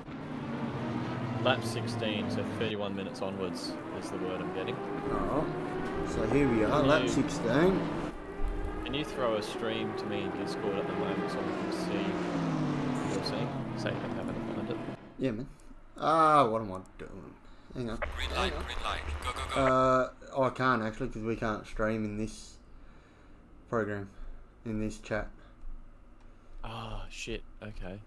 it? Lap 16 to 31 minutes onwards is the word I'm getting. Alright. So here we are, lap 16. Can you throw a stream to me in Discord at the moment so I can see what you're seeing? Say if I'm having to find it. Yeah, man. What am I doing? Hang on. Green light, go. I can't actually, because we can't stream in this program, in this chat. Oh, shit. Okay.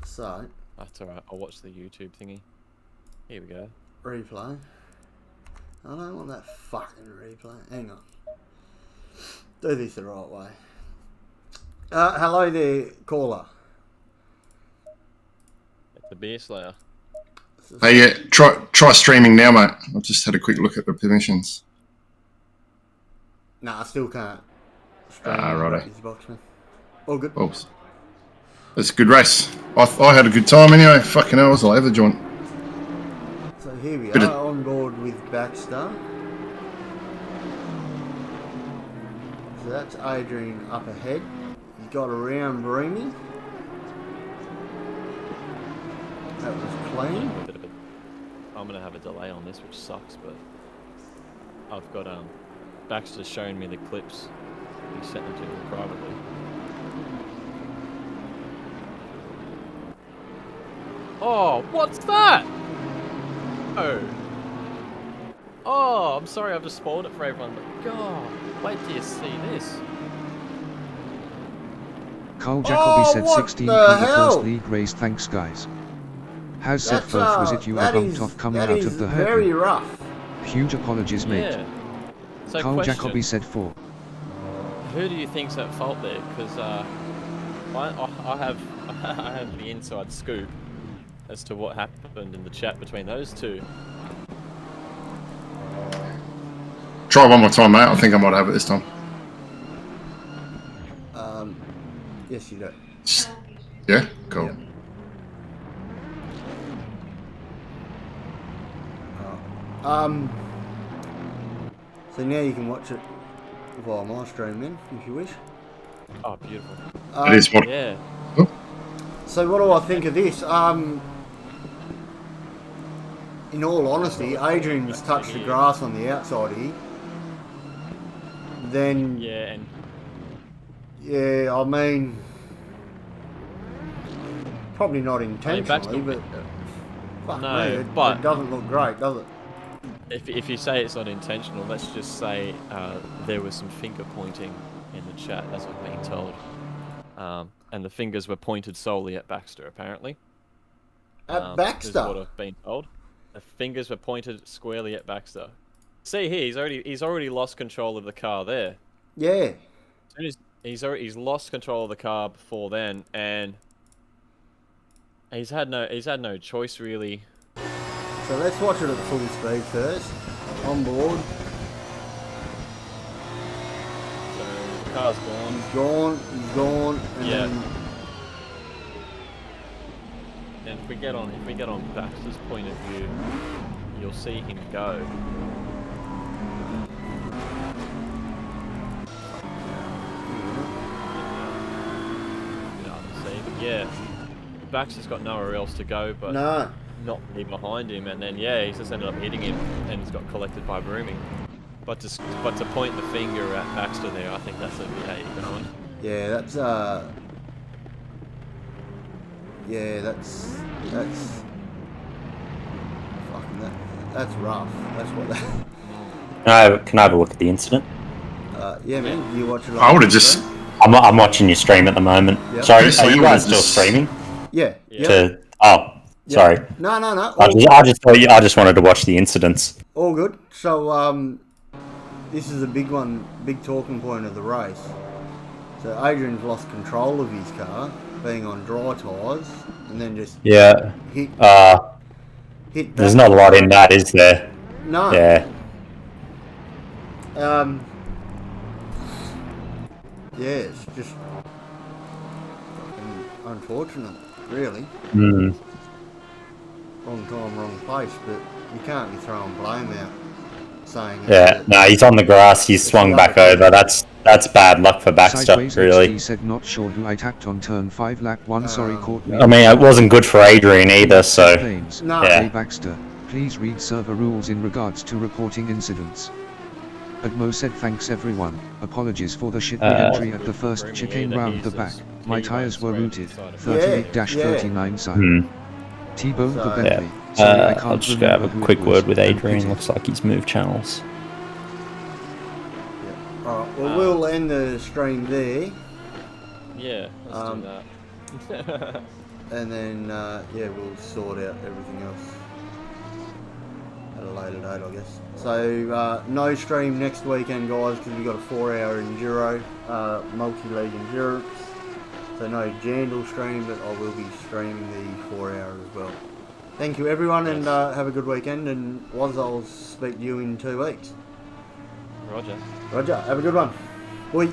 So, That's alright. I'll watch the YouTube thingy. Here we go. replay. I don't want that fucking replay. Hang on. Do this the right way. Hello there, caller. It's a beer slayer. Hey, yeah, try streaming now, mate. I've just had a quick look at the permissions. Nah, I still can't stream righto. Xbox, man. All good. Oops. It's a good race. I had a good time anyway. Fucking hell, I was all over the joint. So here we Bit are, on board with Baxter. So that's Adrian up ahead. He's got around Breamy. That was clean. I'm gonna have a delay on this, which sucks, but I've got Baxter showing me the clips. He sent them to me privately. Oh, what's that? Oh, I'm sorry I've just spoiled it for everyone, but God, wait till you see this. Carl Jacoby said what 16 the in the hell? first league race, thanks guys. Has said first was it you I that bumped is- off coming that out is of the very hurdle. rough. Huge apologies, mate. Yeah. So Carl question, Jacoby said 4. who do you think's at fault there? Because I have I have the inside scoop as to what happened in the chat between those two. Try one more time, mate. I think I might have it this time. Yes, you do. Yeah? Cool. Yeah. So now you can watch it via my stream then, if you wish. Oh, beautiful. It is what... Yeah. So what do I think of this? In all honesty, Adrian's touched the grass on the outside here. Then, Yeah, and yeah, I mean, probably not intentionally, Baxter- but fuck No, me, it but- doesn't look great, does it? if you say it's not intentional, let's just say there was some finger pointing in the chat, as I've been told. And the fingers were pointed solely at Baxter, apparently. At Is Baxter? what I've been told. The fingers were pointed squarely at Baxter. See here, he's already lost control of the car there. Yeah. As soon as he's lost control of the car before then, and he's had no choice really. So let's watch it at full speed first. On board. So the car's gone. He's gone, and Yeah. then And if we get on Baxter's point of view, you'll see him go. You know, see, but yeah, Baxter's got nowhere else to go but no. knocked me behind him, and then yeah, he's just ended up hitting him, and he's got collected by brooming. But to point the finger at Baxter there, I think that's a behaviour going. Yeah, that's fucking that's rough. That's what that. Can I have a look at the incident? Yeah, man. You watch it. I would have just. I'm watching your stream at the moment. Yep. Sorry, Personally, are you I guys would've still just- streaming? Yeah. Sorry. No. I just wanted to watch the incidents. All good. So this is a big one, big talking point of the race. So Adrian's lost control of his car, being on dry tyres, and then just Yeah. hit. There's not a lot in that, is there? No. Yeah. Yeah, it's just fucking unfortunate, really. Mm. Wrong time, wrong place, but you can't be throwing blame out, saying. Yeah. No, he's on the grass. He's swung back over. That's bad luck for Baxter, Sideways really. HD said not sure who I tacked on turn 5 lap 1. Sorry, caught me. I mean, it wasn't good for Adrian either. So. No. Yeah. Hey Baxter, please read server rules in regards to reporting incidents. Admo said thanks everyone, apologies for the shit re-entry at the first chicane round the back, my tyres were rooted, 38-39 side. T-bone the Bentley. Sorry, I can't I'll just go have a quick word with Adrian. Looks like he's moved channels. Alright, well we'll end the stream there. Yeah, let's do that. And then, yeah, we'll sort out everything else at a later date, I guess. So, no stream next weekend, guys, because we've got a 4-hour enduro, multi-league endurance. So no Jandal stream, but I will be streaming the 4-hour as well. Thank you, everyone, and have a good weekend. And Woz, I'll speak to you in 2 weeks. Roger. Roger. Have a good one. Bye.